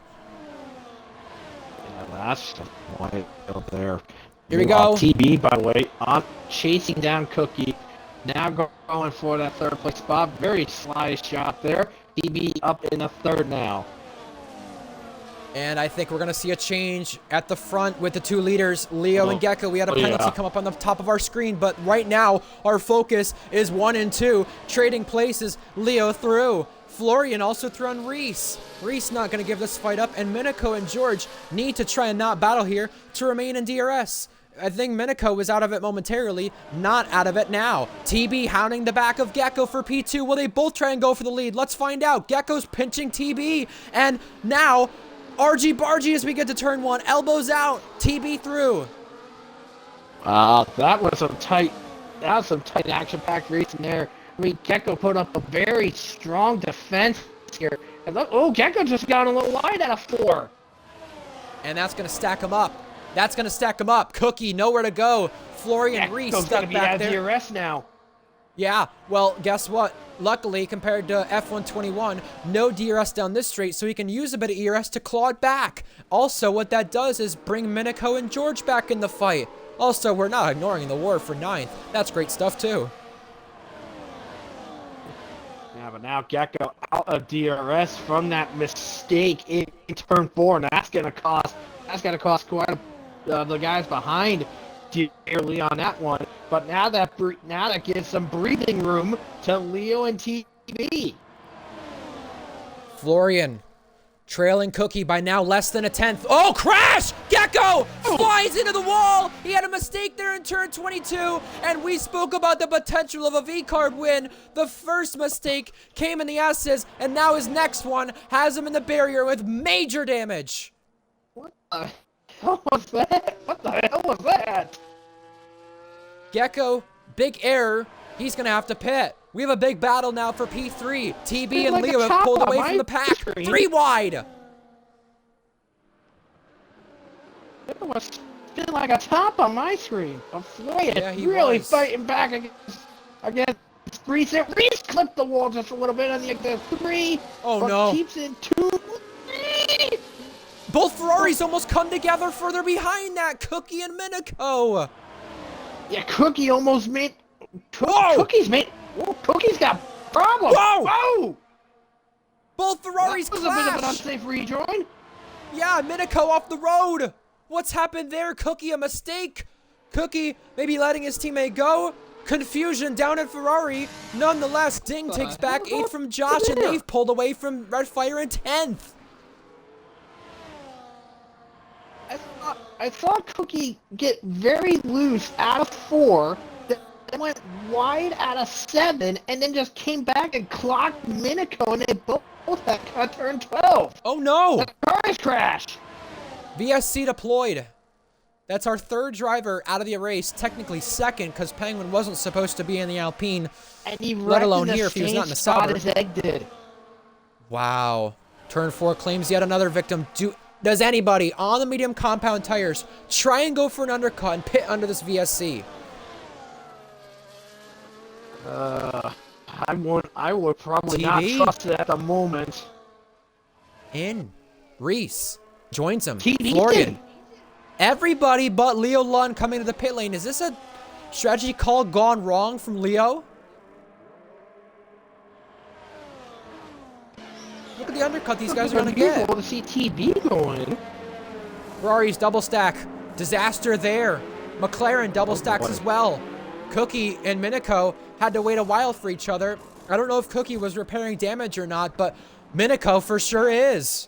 Yeah, that's the point out there. Here we go. TB, by the way, on chasing down Cookie. Now going for that third place spot. Very sly shot there. TB up in the third now. And I think we're going to see a change at the front with the two leaders, Leo and Gecko. We had a penalty come up on the top of our screen, but right now our focus is 1 and 2, trading places. Leo through. Florian also threw on Reese. Reese not going to give this fight up, and Minico and George need to try and not battle here to remain in DRS. I think Minico was out of it momentarily, not out of it now. TB hounding the back of Gecko for P2. Will they both try and go for the lead? Let's find out. Gecko's pinching TB, and now RG Bargy as we get to turn 1. Elbows out. TB through. That was some tight action-packed racing there. I mean, Gecko put up a very strong defense here. And look, oh, Gecko just got a little wide out of 4. And that's going to stack him up. That's going to stack him up. Cookie, nowhere to go. Florian Reese Gecko's stuck gonna be back at there. DRS now. Yeah, well, guess what? Luckily, compared to F121, no DRS down this straight, so he can use a bit of ERS to claw it back. Also, what that does is bring Minico and George back in the fight. Also, we're not ignoring the war for 9th. That's great stuff, too. Yeah, but now Gecko out of DRS from that mistake in turn 4, and that's gonna cost quite the guys behind dearly on that one. But now that gives some breathing room to Leo and TB. Florian trailing Cookie by now less than a 10th. Oh, crash! Gecko flies into the wall. He had a mistake there in turn 22, and we spoke about the potential of a V-Carb win. The first mistake came in the S's, and now his next one has him in the barrier with major damage. What the hell was that? What the hell was that? Gecko, big error. He's going to have to pit. We have a big battle now for P3. TB and like Leo a have pulled top away on from the my pack. screen. 3 wide. It was spinning like a top on my screen. But Florian Yeah, he really was. fighting back against Reese. Reese clipped the wall just a little bit on the 3. Oh, but no. keeps it 2, 3. Both Ferraris almost come together further behind that. Cookie and Minico. Yeah, Cookie almost made. Whoa! Cookie's made. Whoa, Cookie's got problems. Whoa! Whoa! Both Ferraris That was a bit of an clash. unsafe rejoin. Yeah, Minico off the road. What's happened there? Cookie, a mistake. Cookie maybe letting his teammate go. Confusion down at Ferrari. Nonetheless, Ding takes back 8 from Josh, and they've pulled away from Red Fire in 10th. I saw Cookie get very loose out of 4, then went wide out of 7, and then just came back and clocked Minico, and they both had cut turn 12. Oh no! The car Race crash! VSC deployed. That's our third driver out of the race. Technically second, because Penguin wasn't supposed to be in the Alpine. And he Let alone wrecked in here the if he was same not in the spot Sauber. as Egg did. Wow. Turn 4 claims yet another victim. Does anybody on the medium compound tires try and go for an undercut and pit under this VSC? I would probably not TB. trust it at the moment. In. Reese joins him. TB Florian. did. Everybody but Leo Lund coming to the pit lane. Is this a strategy call gone wrong from Leo? Look at the undercut these guys are going to get. To see TB going. Ferrari's double stack. Disaster there. McLaren double stacks as well. Cookie and Minico had to wait a while for each other. I don't know if Cookie was repairing damage or not, but Minico for sure is.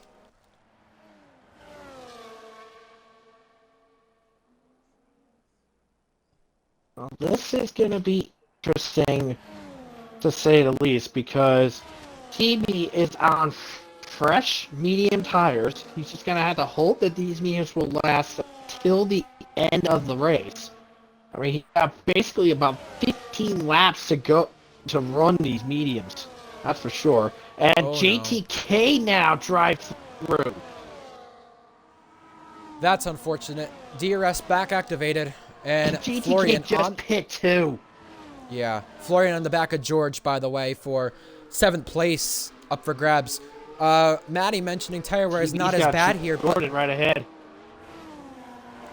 Well, this is going to be interesting, to say the least, because TB is on fresh medium tires. He's just going to have to hope that these mediums will last till the end of the race. I mean, he got basically about 15 laps to go to run these mediums. That's for sure. And JTK now drives through. That's unfortunate. DRS back activated. And GTK Florian just on pit too. Yeah, Florian on the back of George, by the way, for 7th place up for grabs. Maddie mentioning tire wear is not as bad here. Gordon right ahead.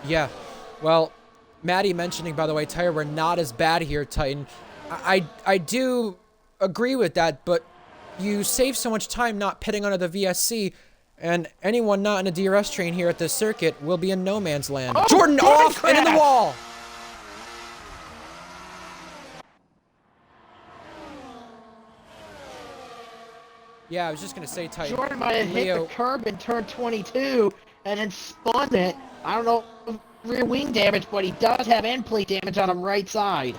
Yeah, well, Maddie mentioning, by the way, tire wear not as bad here, Titan. I do agree with that, but you save so much time not pitting under the VSC, and anyone not in a DRS train here at this circuit will be in no man's land. Oh, Jordan off and in the wall. Yeah, I was just going to say, Titan. Jordan might have hit the curb in turn 22 and then spun it. I don't know rear wing damage, but he does have end plate damage on the right side.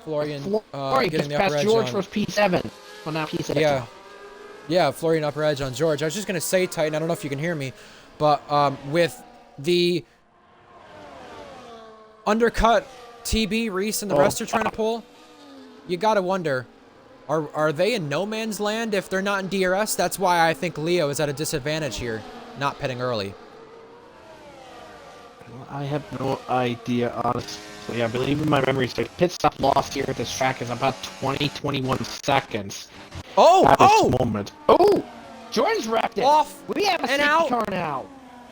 Florian Florian getting just the upper past edge George on. was P7. Well, now P6. Yeah. Yeah, Florian upper edge on George. I was just going to say, Titan, I don't know if you can hear me, but with the undercut TB, Reese, and the rest are trying to pull, you got to wonder, are they in no man's land if they're not in DRS? That's why I think Leo is at a disadvantage here, not pitting early. I have no idea, honestly. I believe in my memory, so pit stop loss here at this track is about 21 seconds. At this moment. Oh! Jordan's wrecked it! Off We have a and safety out. car now!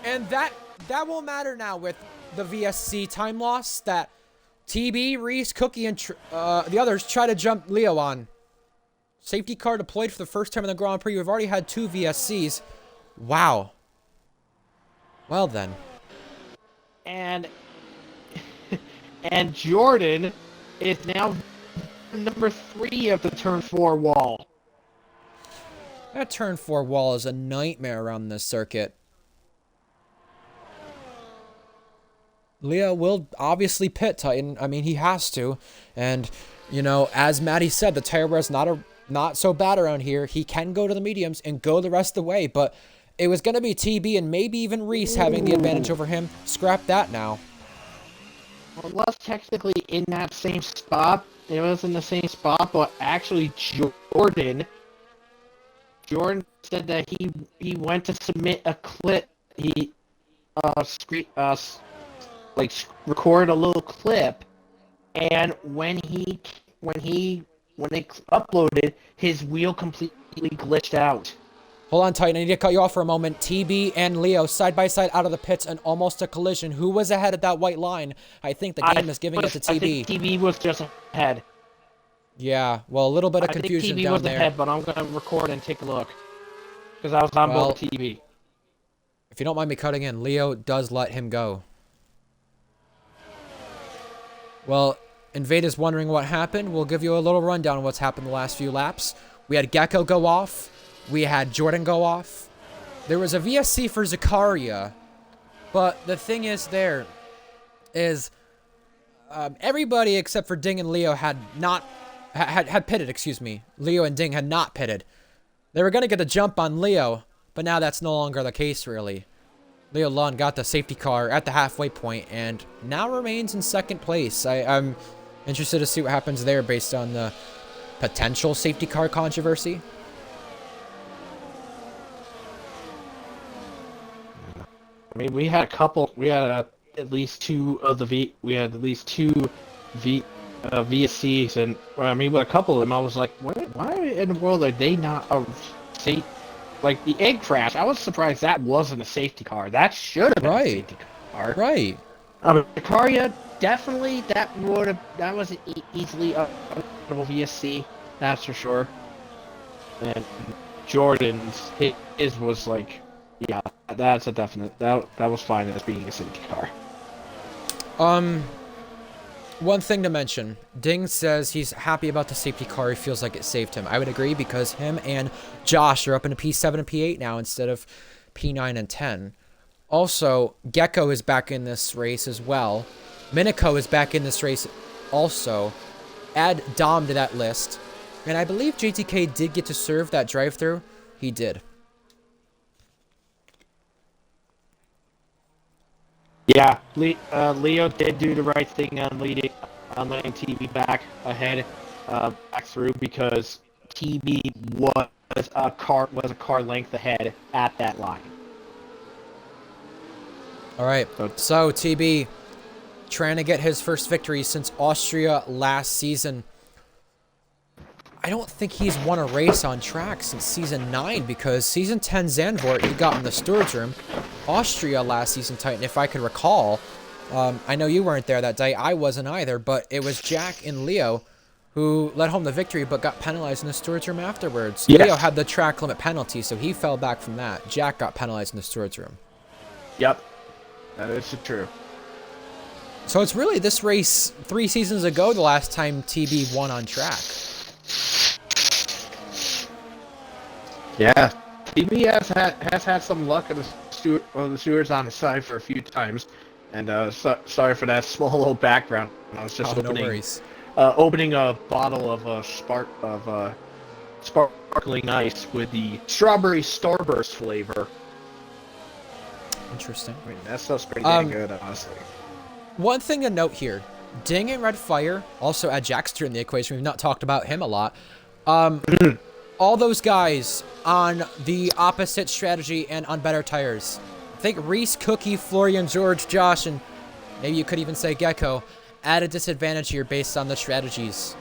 And that won't matter now with the VSC time loss that TB, Reese, Cookie, and the others try to jump Leo on. Safety car deployed for the first time in the Grand Prix. We've already had 2 VSCs. Wow. Well then. And Jordan is now number 3 of the turn 4 wall. That turn 4 wall is a nightmare around this circuit. Leo will obviously pit, Titan. I mean, he has to. And, you know, as Maddie said, the tire wear is not so bad around here. He can go to the mediums and go the rest of the way, but it was going to be TB and maybe even Reese having the advantage over him. Scrap that now. Well, it was technically in that same spot. It was in the same spot, but actually Jordan said that he went to submit a clip. He record a little clip, and when they uploaded, his wheel completely glitched out. Hold on, Titan. I need to cut you off for a moment. TB and Leo side by side out of the pits and almost a collision. Who was ahead at that white line? I think the game is giving it to TB. I think TB was just ahead. Yeah, well, a little bit of confusion TB down was there. ahead, but I'm gonna record and take a look because I was on board TB. If you don't mind me cutting in, Leo does let him go. Well, Invada's wondering what happened. We'll give you a little rundown on what's happened the last few laps. We had Gecko go off. We had Jordan go off. There was a VSC for Zakaria. But the thing is everybody except for Ding and Leo had pitted, excuse me. Leo and Ding had not pitted. They were going to get the jump on Leo, but now that's no longer the case, really. Leo Lund got the safety car at the halfway point and now remains in second place. I'm interested to see what happens there based on the potential safety car controversy. I mean, we had a couple. We had at least two of the VSCs, and I mean, with a couple of them, I was like, why in the world are they not a safe? Like the egg crash, I was surprised that wasn't a safety car. That should have been a safety car. Right. Vicaria, definitely that was easily a VSC. That's for sure. And Jordan's his was like, yeah, that's a definite. That was fine as being a safety car. One thing to mention, Ding says he's happy about the safety car. He feels like it saved him. I would agree because him and Josh are up into P7 and P8 now instead of P9 and 10. Also, Gecko is back in this race as well. Minico is back in this race also. Add Dom to that list. And I believe JTK did get to serve that drive-thru. He did. Yeah, Leo did do the right thing on letting TB back ahead, back through because TB was a car length ahead at that line. All right, so TB trying to get his first victory since Austria last season. I don't think he's won a race on track since Season 9 because Season 10 Zandvoort he got in the steward's room. Austria last season, Titan, if I could recall. I know you weren't there that day. I wasn't either, but it was Jack and Leo who led home the victory but got penalized in the steward's room afterwards. Yes. Leo had the track limit penalty, so he fell back from that. Jack got penalized in the steward's room. Yep, that is true. So it's really this race 3 seasons ago the last time TB won on track. Yeah, TB has had some luck in the stewards on his side for a few times, and sorry for that small little background. I was just opening a bottle of sparkling ice with the strawberry Starburst flavor. Interesting. I mean, that stuff's pretty dang good, honestly. One thing to note here, Ding and Red Fire also add Jackster in the equation. We've not talked about him a lot. All those guys on the opposite strategy and on better tires. I think Reese, Cookie, Florian, George, Josh, and maybe you could even say Gecko at a disadvantage here based on the strategies.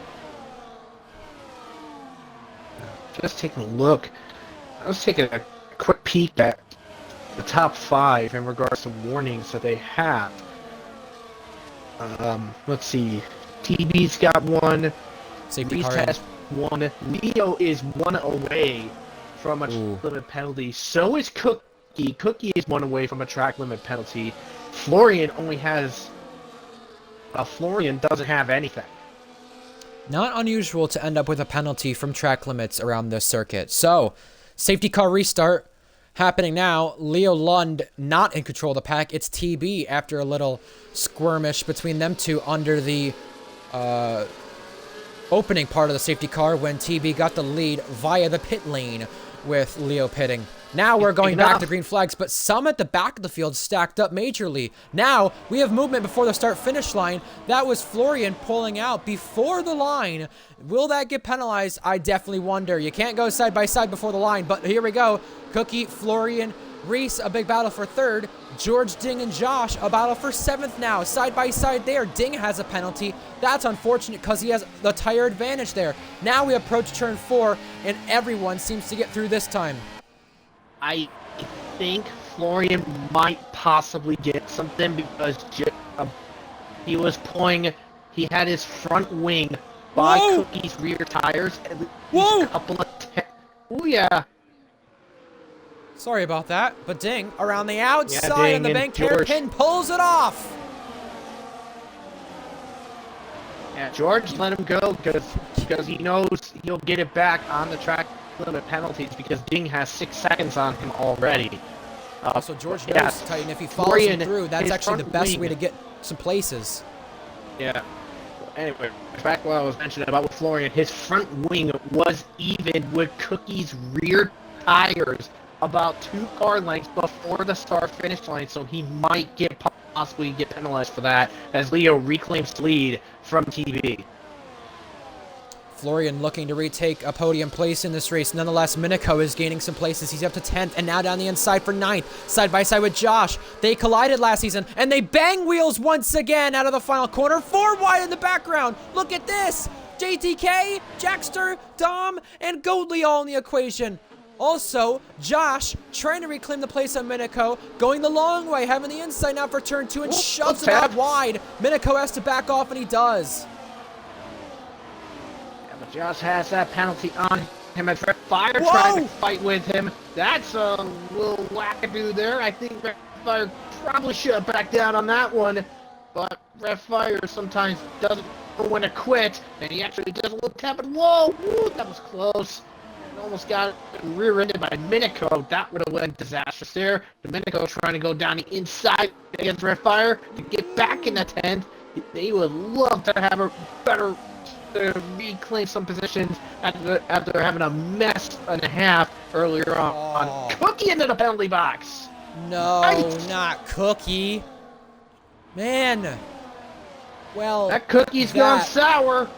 Just taking a look. I was taking a quick peek at the top 5 in regards to warnings that they have. Let's see. TB's got one. Safety Reese car has one. Leo is one away from a track limit penalty. So is Cookie. Cookie is one away from a track limit penalty. Florian only has... Florian doesn't have anything. Not unusual to end up with a penalty from track limits around this circuit. So, safety car restart happening now. Leo Lund not in control of the pack. It's TB after a little skirmish between them two under the opening part of the safety car when TB got the lead via the pit lane with Leo pitting. Now we're going back to green flags, but some at the back of the field stacked up majorly. Now we have movement before the start-finish line. That was Florian pulling out before the line. Will that get penalized? I definitely wonder. You can't go side by side before the line, but here we go. Cookie, Florian, Reese, a big battle for third. George, Ding, and Josh, a battle for 7th now. Side by side there. Ding has a penalty. That's unfortunate because he has the tire advantage there. Now we approach turn 4, and everyone seems to get through this time. I think Florian might possibly get something because he was pulling. He had his front wing by Cookie's rear tires. At least a couple of. Oh yeah. Sorry about that, but Ding around the outside Ding and the bank hairpin pulls it off. Yeah, George let him go because he knows he'll get it back on the track limit penalties because Ding has 6 seconds on him already. So George knows, Titan, if he follows him through, that's actually the best way to get some places. Yeah. Anyway, back to what I was mentioning about with Florian, his front wing was even with Cookie's rear tires about 2 car lengths before the start finish line, so he might possibly get penalized for that as Leo reclaims the lead from TB. Florian looking to retake a podium place in this race. Nonetheless, Minico is gaining some places. He's up to 10th and now down the inside for 9th. Side by side with Josh. They collided last season and they bang wheels once again out of the final corner. 4 wide in the background. Look at this. JTK, Jackster, Dom, and Goldley all in the equation. Also, Josh trying to reclaim the place on Minico, going the long way, having the inside now for turn 2 and shoves him out wide. Minico has to back off and he does. Josh has that penalty on him as Red Fire trying to fight with him. That's a little wackadoo there. I think Red Fire probably should have backed down on that one. But Red Fire sometimes doesn't know when to quit. And he actually does a little tap. And whoa, that was close. And almost got rear-ended by Minico. That would have went disastrous there. Domenico trying to go down the inside against Red Fire to get back in the 10th. They would love to have a better reclaim some positions after having a mess and a half earlier on. Cookie into the penalty box. No, not Cookie. Man. Well, that cookie's gone sour.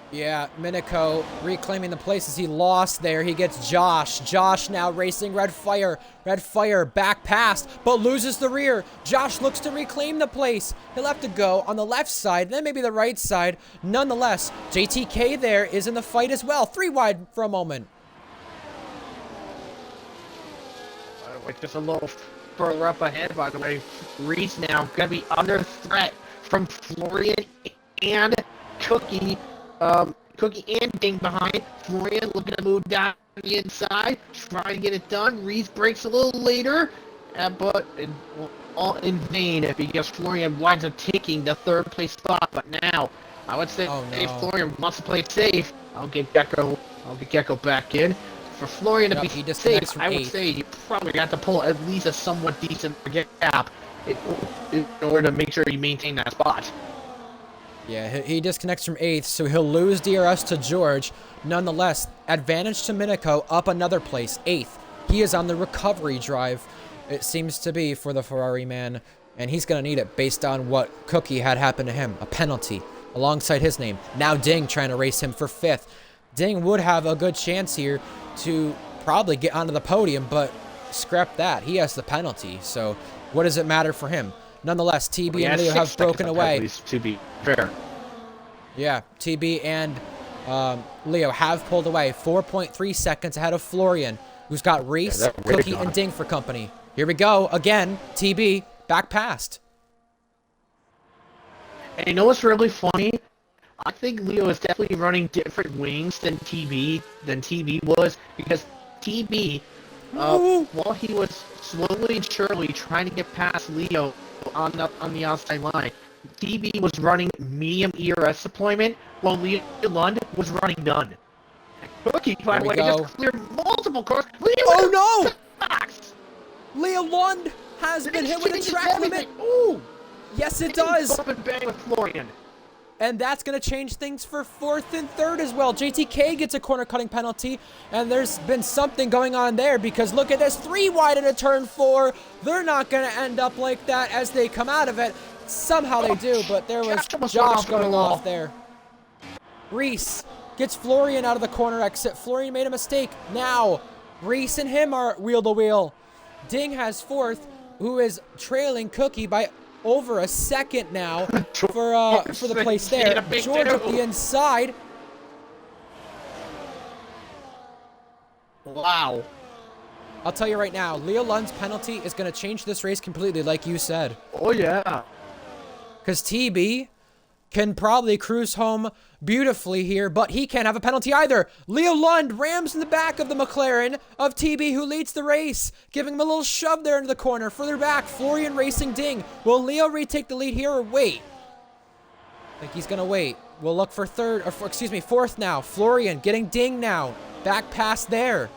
Yeah, Minico reclaiming the places he lost there. He gets Josh. Josh now racing Red Fire. Red Fire back past, but loses the rear. Josh looks to reclaim the place. He'll have to go on the left side, then maybe the right side. Nonetheless, JTK there is in the fight as well. 3 wide for a moment. Just a little further up ahead, by the way. Reese now going to be under threat from Florian and Cookie. Cookie and Ding behind. Florian looking to move down the inside, trying to get it done. Reese breaks a little later, but all in vain because Florian winds up taking the 3rd place spot. But now, I would say if Florian wants to play it safe, I'll get Gecko back in. For Florian to be safe, I would say you probably got to pull at least a somewhat decent gap in order to make sure you maintain that spot. Yeah, he disconnects from 8th, so he'll lose DRS to George. Nonetheless, advantage to Minico, up another place, 8th. He is on the recovery drive, it seems to be, for the Ferrari man, and he's going to need it based on what Cookie had happen to him, a penalty, alongside his name. Now Ding trying to race him for 5th. Ding would have a good chance here to probably get onto the podium, but scrap that. He has the penalty, so what does it matter for him? Nonetheless, TB and Leo have broken away. To be fair. Yeah, TB and Leo have pulled away. 4.3 seconds ahead of Florian, who's got Reese, Cookie, and Ding for company. Here we go. Again, TB back past. And you know what's really funny? I think Leo is definitely running different wings than TB was, because TB, while he was slowly and surely trying to get past Leo on the outside line, TB was running medium ERS deployment, while Leo Lund was running none. Cookie, by the way, just cleared multiple cars. Oh no! Leo Lund has been hit with a track limit. Ooh! Yes, it does. Bump and bang with Florian. And that's going to change things for 4th and 3rd as well. JTK gets a corner cutting penalty, and there's been something going on there because look at this, 3 wide into turn 4. They're not going to end up like that as they come out of it. Somehow they do, but there was Josh going off there. Reese gets Florian out of the corner exit. Florian made a mistake. Now, Reese and him are wheel to wheel. Ding has 4th, who is trailing Cookie by over a second now for the place there. George at the inside. Wow. I'll tell you right now, Leo Lund's penalty is going to change this race completely, like you said. Oh, yeah. Because TB can probably cruise home beautifully here, but he can't have a penalty either. Leo Lund rams in the back of the McLaren of TB, who leads the race, giving him a little shove there into the corner. Further back, Florian racing Ding. Will Leo retake the lead here or wait? I think he's going to wait. We'll look for 4th now. Florian getting Ding now. Back past there.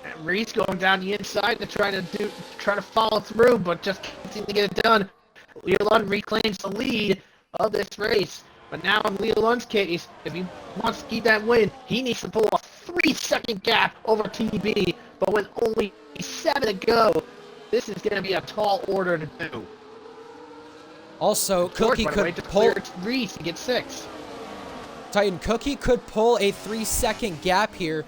And Reese going down the inside to try to follow through, but just can't seem to get it done. Leo Lund reclaims the lead of this race. But now in Leo Lund's case, if he wants to keep that win, he needs to pull a 3-second gap over TB. But with only 7 to go, this is going to be a tall order to do. Also, George, Cookie by the way, could just pull... cleared Reese to get 6. Titan, Cookie could pull a 3-second gap here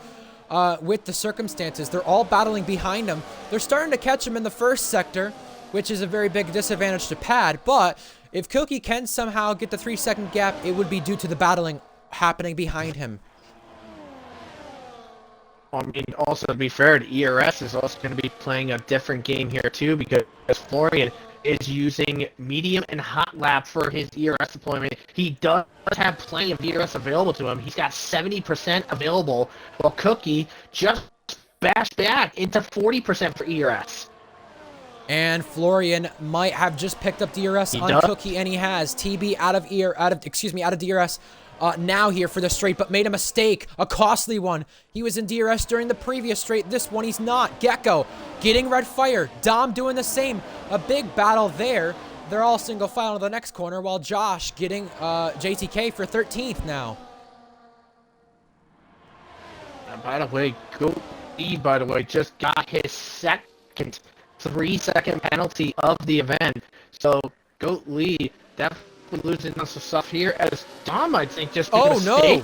with the circumstances. They're all battling behind him. They're starting to catch him in the first sector, which is a very big disadvantage to Pad, but if Cookie can somehow get the 3-second gap, it would be due to the battling happening behind him. I mean, also to be fair, the ERS is also going to be playing a different game here too, because Florian is using medium and hot lap for his ERS deployment. He does have plenty of ERS available to him. He's got 70% available, while Cookie just bashed back into 40% for ERS. And Florian might have just picked up DRS on Cookie, and he has TB out of DRS now here for the straight, but made a mistake, a costly one. He was in DRS during the previous straight. This one he's not. Gecko getting red fire. Dom doing the same. A big battle there. They're all single file to the next corner, while Josh getting JTK for 13th now. And by the way, Goatley, by the way, just got his second 3-second penalty of the event. So Goatley definitely losing some stuff here, as Dom, I think, just made a mistake. No!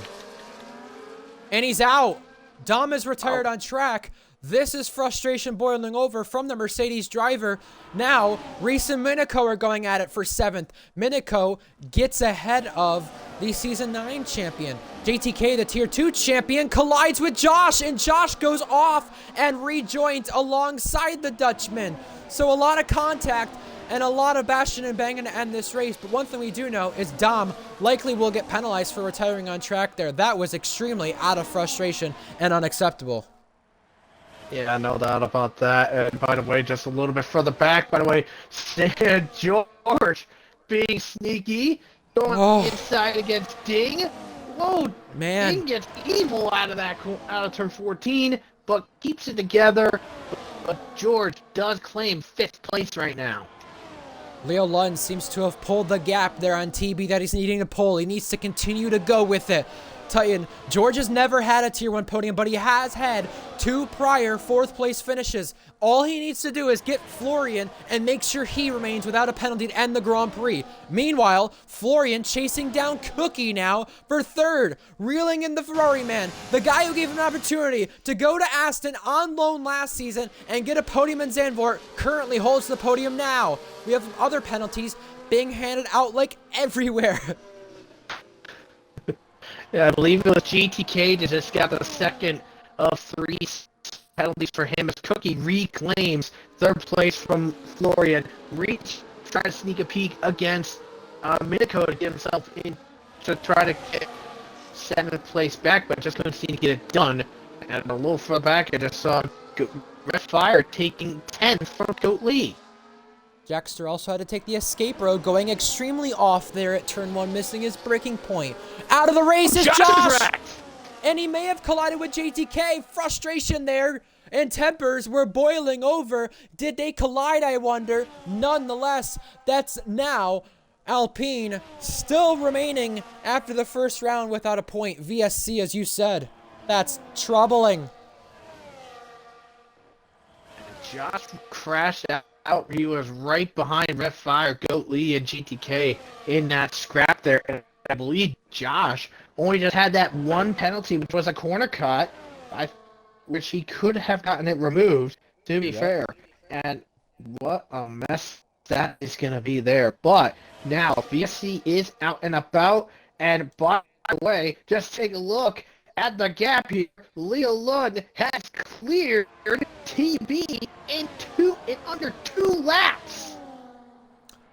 And he's out. Dom is retired on track. This is frustration boiling over from the Mercedes driver. Now, Reese and Minico are going at it for 7th. Minico gets ahead of the Season 9 champion. JTK, the Tier 2 champion, collides with Josh, and Josh goes off and rejoins alongside the Dutchman. So a lot of contact and a lot of bashing and banging to end this race. But one thing we do know is Dom likely will get penalized for retiring on track there. That was extremely out of frustration and unacceptable. Yeah, no doubt about that. And by the way, just a little bit further back, by the way, George being sneaky, going inside against Ding. Whoa, man. Ding gets evil out of turn 14, but keeps it together. But George does claim 5th place right now. Leo Lund seems to have pulled the gap there on TB that he's needing to pull. He needs to continue to go with it. Titan, George has never had a Tier 1 podium, but he has had 2 prior 4th place finishes. All he needs to do is get Florian and make sure he remains without a penalty to end the Grand Prix. Meanwhile, Florian chasing down Cookie now for 3rd, reeling in the Ferrari man, the guy who gave him an opportunity to go to Aston on loan last season and get a podium in Zandvoort, currently holds the podium now. We have other penalties being handed out like everywhere. Yeah, I believe it was GTK that just got the second of 3 penalties for him, as Cookie reclaims 3rd place from Florian. Reach trying to sneak a peek against Minico to get himself in to try to get 7th place back, but just couldn't seem to get it done. And a little further back, I just saw Red Fire taking 10th from Goatley. Jackster also had to take the escape road, going extremely off there at turn 1, missing his braking point. Out of the race is Josh! And he may have collided with JTK. Frustration there, and tempers were boiling over. Did they collide, I wonder? Nonetheless, that's now Alpine still remaining after the first round without a point. VSC, as you said. That's troubling. Josh crashed out. He was right behind Red Fire, Goatley, and GTK in that scrap there. And I believe Josh only just had that one penalty, which was a corner cut, which he could have gotten it removed, to be fair. And what a mess that is going to be there. But now VSC is out and about. And by the way, just take a look at the gap here. Leo Lund has cleared TB in under 2 laps.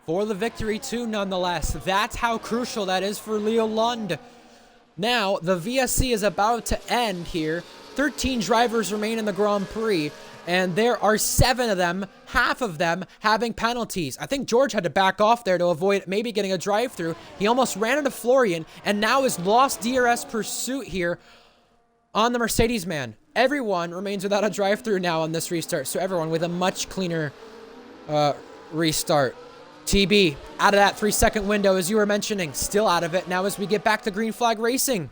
For the victory too, nonetheless. That's how crucial that is for Leo Lund. Now, the VSC is about to end here. 13 drivers remain in the Grand Prix, and there are 7 of them, half of them, having penalties. I think George had to back off there to avoid maybe getting a drive-through. He almost ran into Florian, and now has lost DRS pursuit here on the Mercedes man. Everyone remains without a drive-through now on this restart, so everyone with a much cleaner restart. TB, out of that 3-second window, as you were mentioning. Still out of it. Now as we get back to green flag racing.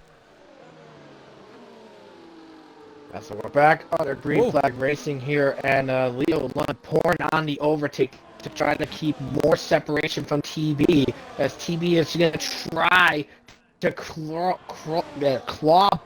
So we're back on our green flag racing here, and Leo Lund pouring on the overtake to try to keep more separation from TB, as TB is going to try to claw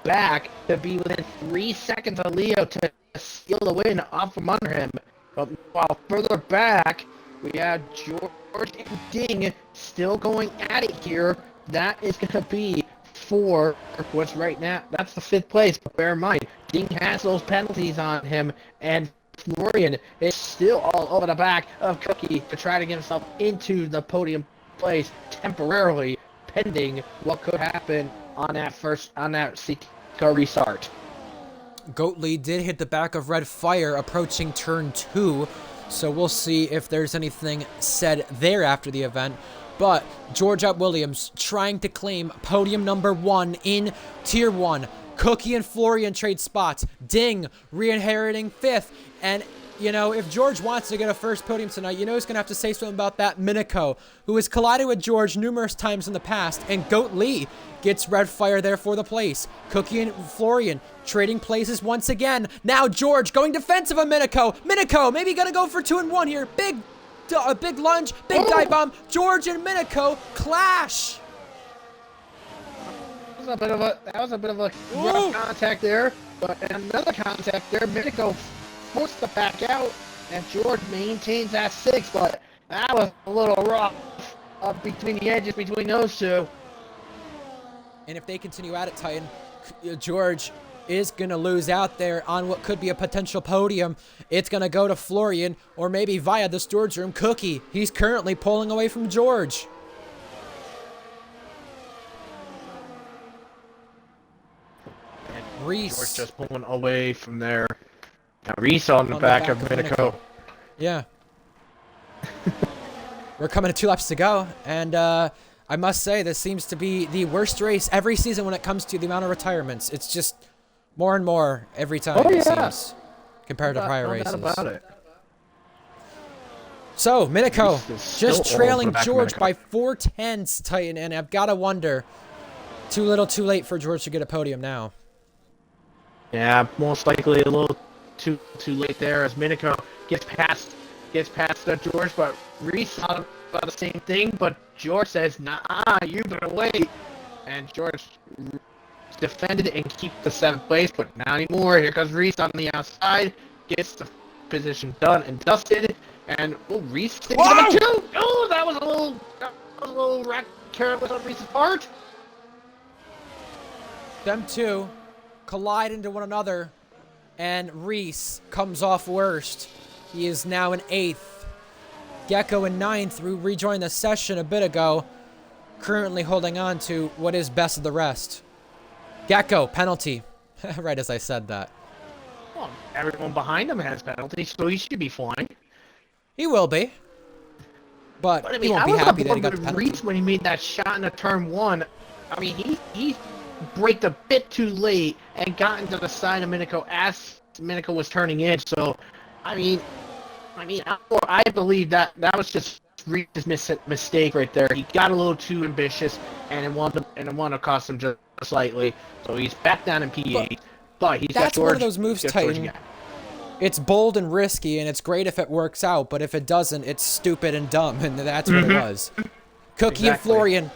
back to be within 3 seconds of Leo to steal the win off from under him. But while further back, we have George and Ding still going at it here. That is going to be for what's right now. That's the 5th place, but bear in mind, Ding has those penalties on him, and Florian is still all over the back of Cookie to try to get himself into the podium place temporarily, pending what could happen on that car restart. Goatley did hit the back of Red Fire approaching turn 2, so we'll see if there's anything said there after the event. But George at Williams trying to claim podium number 1 in Tier 1. Cookie and Florian trade spots. Ding re-inheriting 5th. And, you know, if George wants to get a first podium tonight, you know he's going to have to say something about that Minico, who has collided with George numerous times in the past. And Goat Lee gets Red Fire there for the place. Cookie and Florian trading places once again. Now George going defensive of Minico. Minico maybe going to go for 2 and 1 here. A big lunge, big dive bomb. George and Minico clash. That was a bit of a rough contact there, but another contact there. Minico forced to back out, and George maintains that 6, but that was a little rough between the edges between those two. And if they continue at it, Titan, George is going to lose out there on what could be a potential podium. It's going to go to Florian, or maybe via the storage room, Cookie. He's currently pulling away from George. Reese. George just pulling away from there. Now Reese on the back of Minico. Yeah. We're coming to 2 laps to go, and I must say this seems to be the worst race every season when it comes to the amount of retirements. It's just more and more every time, it seems, compared to prior races. About it. So, Minico just trailing George by 4/10, Titan, and I've got to wonder, too little too late for George to get a podium now. Yeah, most likely a little too late there, as Minico gets past George, but Reese thought about the same thing, but George says, nah, you better wait. And George defended and keep the 7th place, but not anymore. Here comes Reese on the outside, gets the position done and dusted, and Reese takes number 2. Oh, that was a little careless on Reese's part. Them two collide into one another, and Reese comes off worst. He is now in 8th. Gecko in 9th, who rejoined the session a bit ago, currently holding on to what is best of the rest. Gecko, penalty. Right as I said that. Well, everyone behind him has penalties, so he should be fine. He will be. But I mean, he won't be happy that he got the penalty. Reese when he made that shot in the turn 1, I mean, he braked a bit too late and got into the side of Minico as Minico was turning in. So, I mean, I believe that was just Reese's mistake right there. He got a little too ambitious, and it wanted to cost him just slightly. So he's back down in P8. But he's that's got George, one of those moves, Titan. It's bold and risky, and it's great if it works out. But if it doesn't, it's stupid and dumb, and that's what it was. Cookie and Florian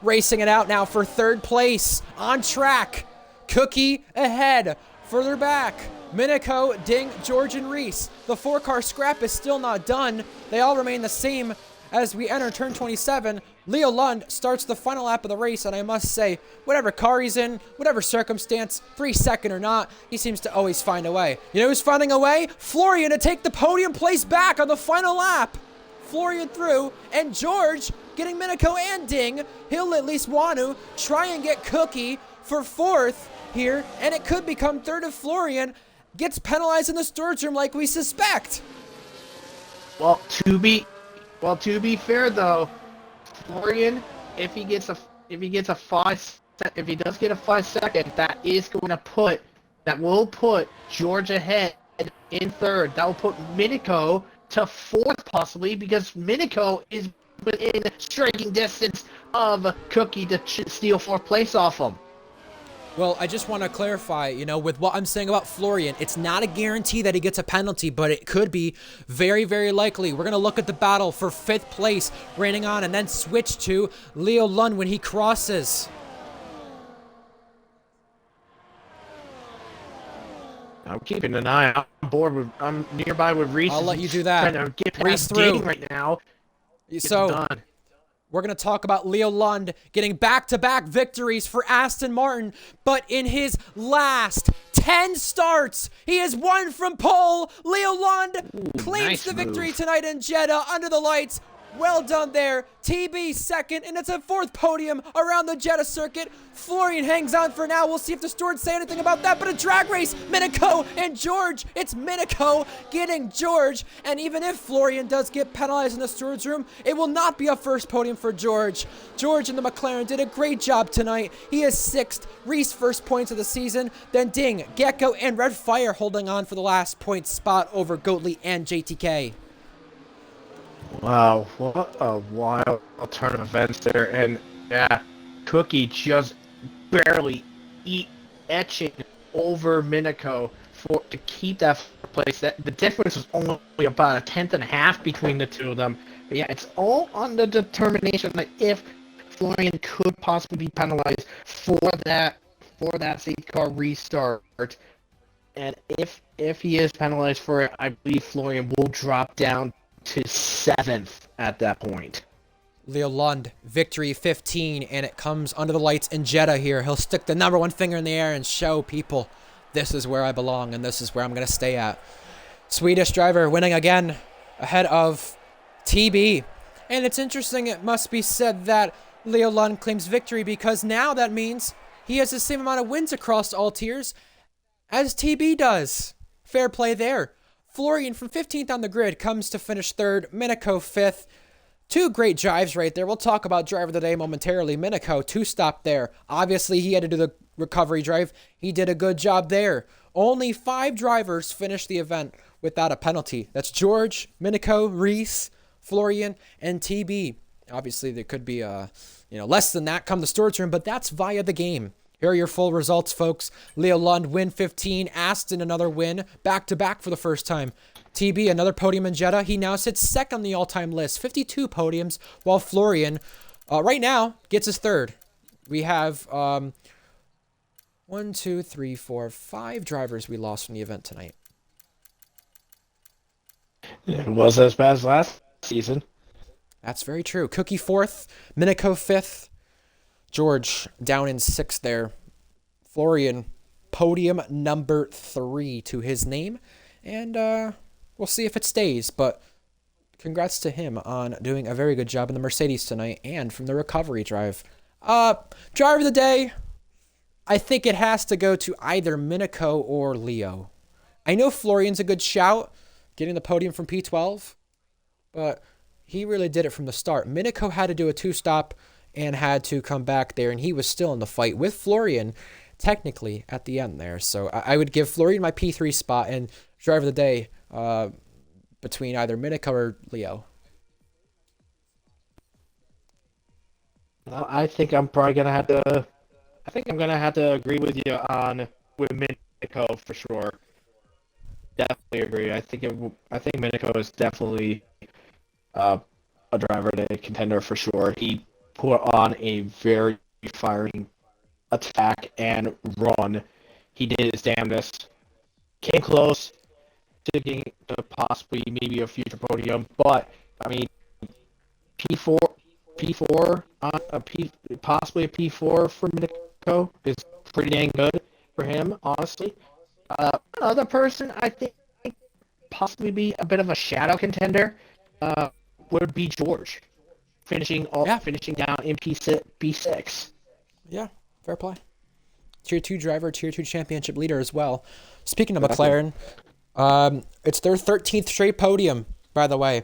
racing it out now for 3rd place on track. Cookie ahead. Further back, Minico, Ding, George, and Reese. The 4-car scrap is still not done. They all remain the same as we enter turn 27. Leo Lund starts the final lap of the race, and I must say, whatever car he's in, whatever circumstance, 3-second or not, he seems to always find a way. You know who's finding a way? Florian to take the podium place back on the final lap. Florian through, and George getting Minico and Ding. He'll at least want to try and get Cookie for 4th here, and it could become 3rd if Florian gets penalized in the storage room like we suspect. Well, to be fair though, Florian, if he does get a 5-second, that will put George ahead in 3rd. That will put Minico to 4th possibly, because Minico is within striking distance of Cookie to steal fourth place off him. Well, I just want to clarify, with what I'm saying about Florian, it's not a guarantee that he gets a penalty, but it could be very, very likely. We're going to look at the battle for 5th place reigning on and then switch to Leo Lund when he crosses. I'm keeping an eye on board. I'm nearby with Reese. I'll let you do that. Trying to get past Reese through right now. So, we're going to talk about Leo Lund getting back-to-back victories for Aston Martin, but in his last 10 starts, he has won from pole. Leo Lund claims the victory tonight in Jeddah under the lights. Well done there. TB second, and it's a 4th podium around the Jeddah circuit. Florian hangs on for now. We'll see if the stewards say anything about that, but a drag race, Minico and George. It's Minico getting George, and even if Florian does get penalized in the stewards room, it will not be a first podium for George. George and the McLaren did a great job tonight. He is 6th, Reese first points of the season, then Ding, Gecko, and Red Fire holding on for the last point spot over Goatley and JTK. Wow, what a wild turn of events there, and yeah, Cookie just barely etching over Minico to keep that place. The difference was only about 1.5 between the two of them. But yeah, it's all on the determination that if Florian could possibly be penalized for that safety car restart, and if he is penalized for it, I believe Florian will drop down to 7th at that point. Leo Lund, victory 15, and it comes under the lights in Jeddah here. He'll stick the number 1 finger in the air and show people this is where I belong and this is where I'm going to stay at. Swedish driver winning again ahead of TB. And it's interesting, it must be said that Leo Lund claims victory because now that means he has the same amount of wins across all tiers as TB does. Fair play there. Florian from 15th on the grid comes to finish 3rd, Minico 5th. 2 great drives right there. We'll talk about driver of the day momentarily. Minico, 2-stop there. Obviously, he had to do the recovery drive. He did a good job there. Only 5 drivers finished the event without a penalty. That's George, Minico, Reese, Florian, and TB. Obviously, there could be less than that come the stewards room, but that's via the game. Here are your full results, folks. Leo Lund, win 15. Aston, another win. Back-to-back for the first time. TB, another podium in Jeddah. He now sits 2nd on the all-time list. 52 podiums, while Florian, right now, gets his 3rd. We have 1, 2, 3, 4, 5 drivers we lost from the event tonight. It was as bad as last season. That's very true. Cookie 4th. Minico 5th. George down in 6th there. Florian, podium number 3 to his name. And we'll see if it stays. But congrats to him on doing a very good job in the Mercedes tonight and from the recovery drive. Driver of the day, I think it has to go to either Minico or Leo. I know Florian's a good shout, getting the podium from P12. But he really did it from the start. Minico had to do a 2-stop and had to come back there, and he was still in the fight with Florian, technically, at the end there. So I would give Florian my P3 spot, and driver of the day between either Minico or Leo. Well, I think I'm probably gonna have to. I think I'm gonna have to agree with you with Minico for sure. Definitely agree. I think Minico is definitely a driver day contender for sure. He put on a very firing attack and run. He did his damnedest. Came close to getting to possibly maybe a future podium, but I mean, P4 possibly a P4 for Minico is pretty dang good for him, honestly. Another person I think possibly be a bit of a shadow contender would be George. Finishing down in P6. Yeah, fair play. Tier 2 driver, Tier 2 championship leader as well. Speaking of McLaren, it's their 13th straight podium, by the way.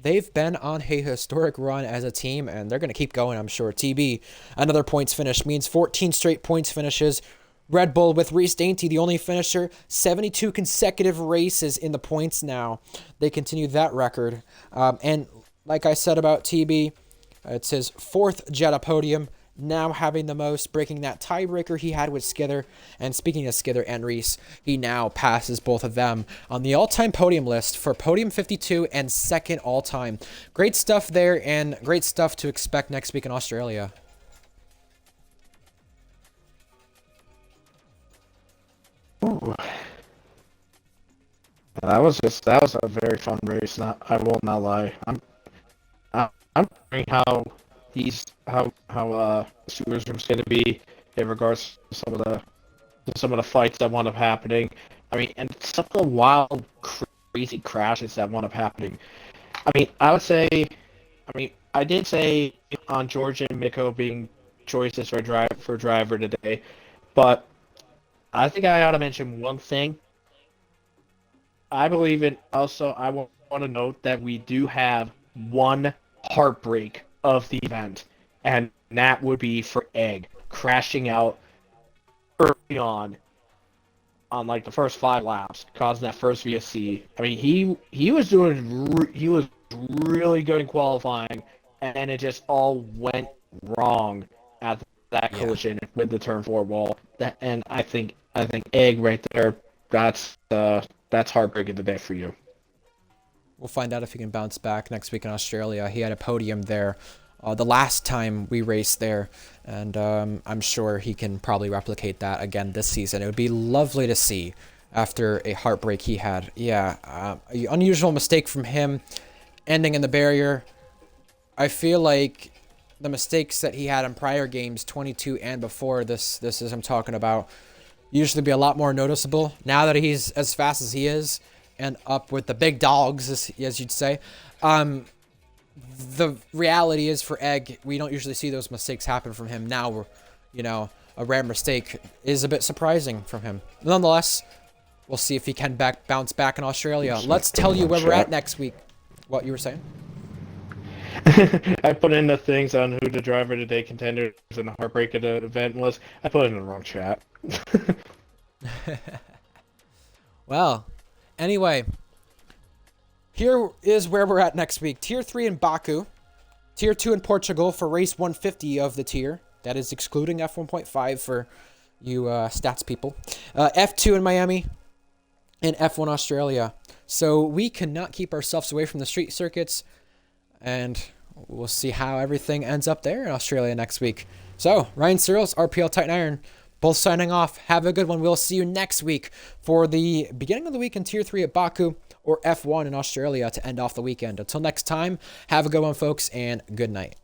They've been on a historic run as a team, and they're going to keep going, I'm sure. TB, another points finish, means 14 straight points finishes. Red Bull with Reese Dainty, the only finisher, 72 consecutive races in the points now. They continue that record. And like I said about TB, it's his fourth Jetta podium, now having the most, breaking that tiebreaker he had with Skither. And speaking of Skither and Reese, he now passes both of them on the all-time podium list for podium 52 and second all-time. Great stuff there, and great stuff to expect next week in Australia. Ooh. That was a very fun race. I will not lie. I'm wondering how Stewart's going to be in regards to some of the fights that wound up happening. I mean, and some of the wild, crazy crashes that wound up happening. I mean, I did say on George and Miko being choices for driver today, but I think I ought to mention one thing. I believe it. Also, I want to note that we do have one heartbreak of the event, and that would be for Egg crashing out early on like the first 5 laps, causing that first VSC. I mean, he was really good in qualifying, and it just all went wrong at that collision with the turn 4 wall. And I think Egg right there. That's heartbreaking today for you. We'll find out if he can bounce back next week in Australia. He had a podium there the last time we raced there, and I'm sure he can probably replicate that again this season. It would be lovely to see after a heartbreak he had. Yeah, unusual mistake from him, ending in the barrier. I feel like the mistakes that he had in prior games, 22 and before this is I'm talking about, usually be a lot more noticeable. Now that he's as fast as he is and up with the big dogs, as you'd say, the reality is for Egg, we don't usually see those mistakes happen from him. Now, a rare mistake is a bit surprising from him. Nonetheless, we'll see if he can bounce back in Australia. Let's tell you where we're at next week. What you were saying? I put in the things on who the driver today contenders and the heartbreak of the event was. I put it in the wrong chat. Well, anyway, here is where we're at next week. Tier 3 in Baku. Tier 2 in Portugal for race 150 of the tier. That is excluding F1.5 for you stats people. F2 in Miami. And F1 Australia. So we cannot keep ourselves away from the street circuits. And we'll see how everything ends up there in Australia next week. So, Ryan Searles, RPL Titan Iron, both signing off. Have a good one. We'll see you next week for the beginning of the week in Tier 3 at Baku or F1 in Australia to end off the weekend. Until next time, have a good one, folks, and good night.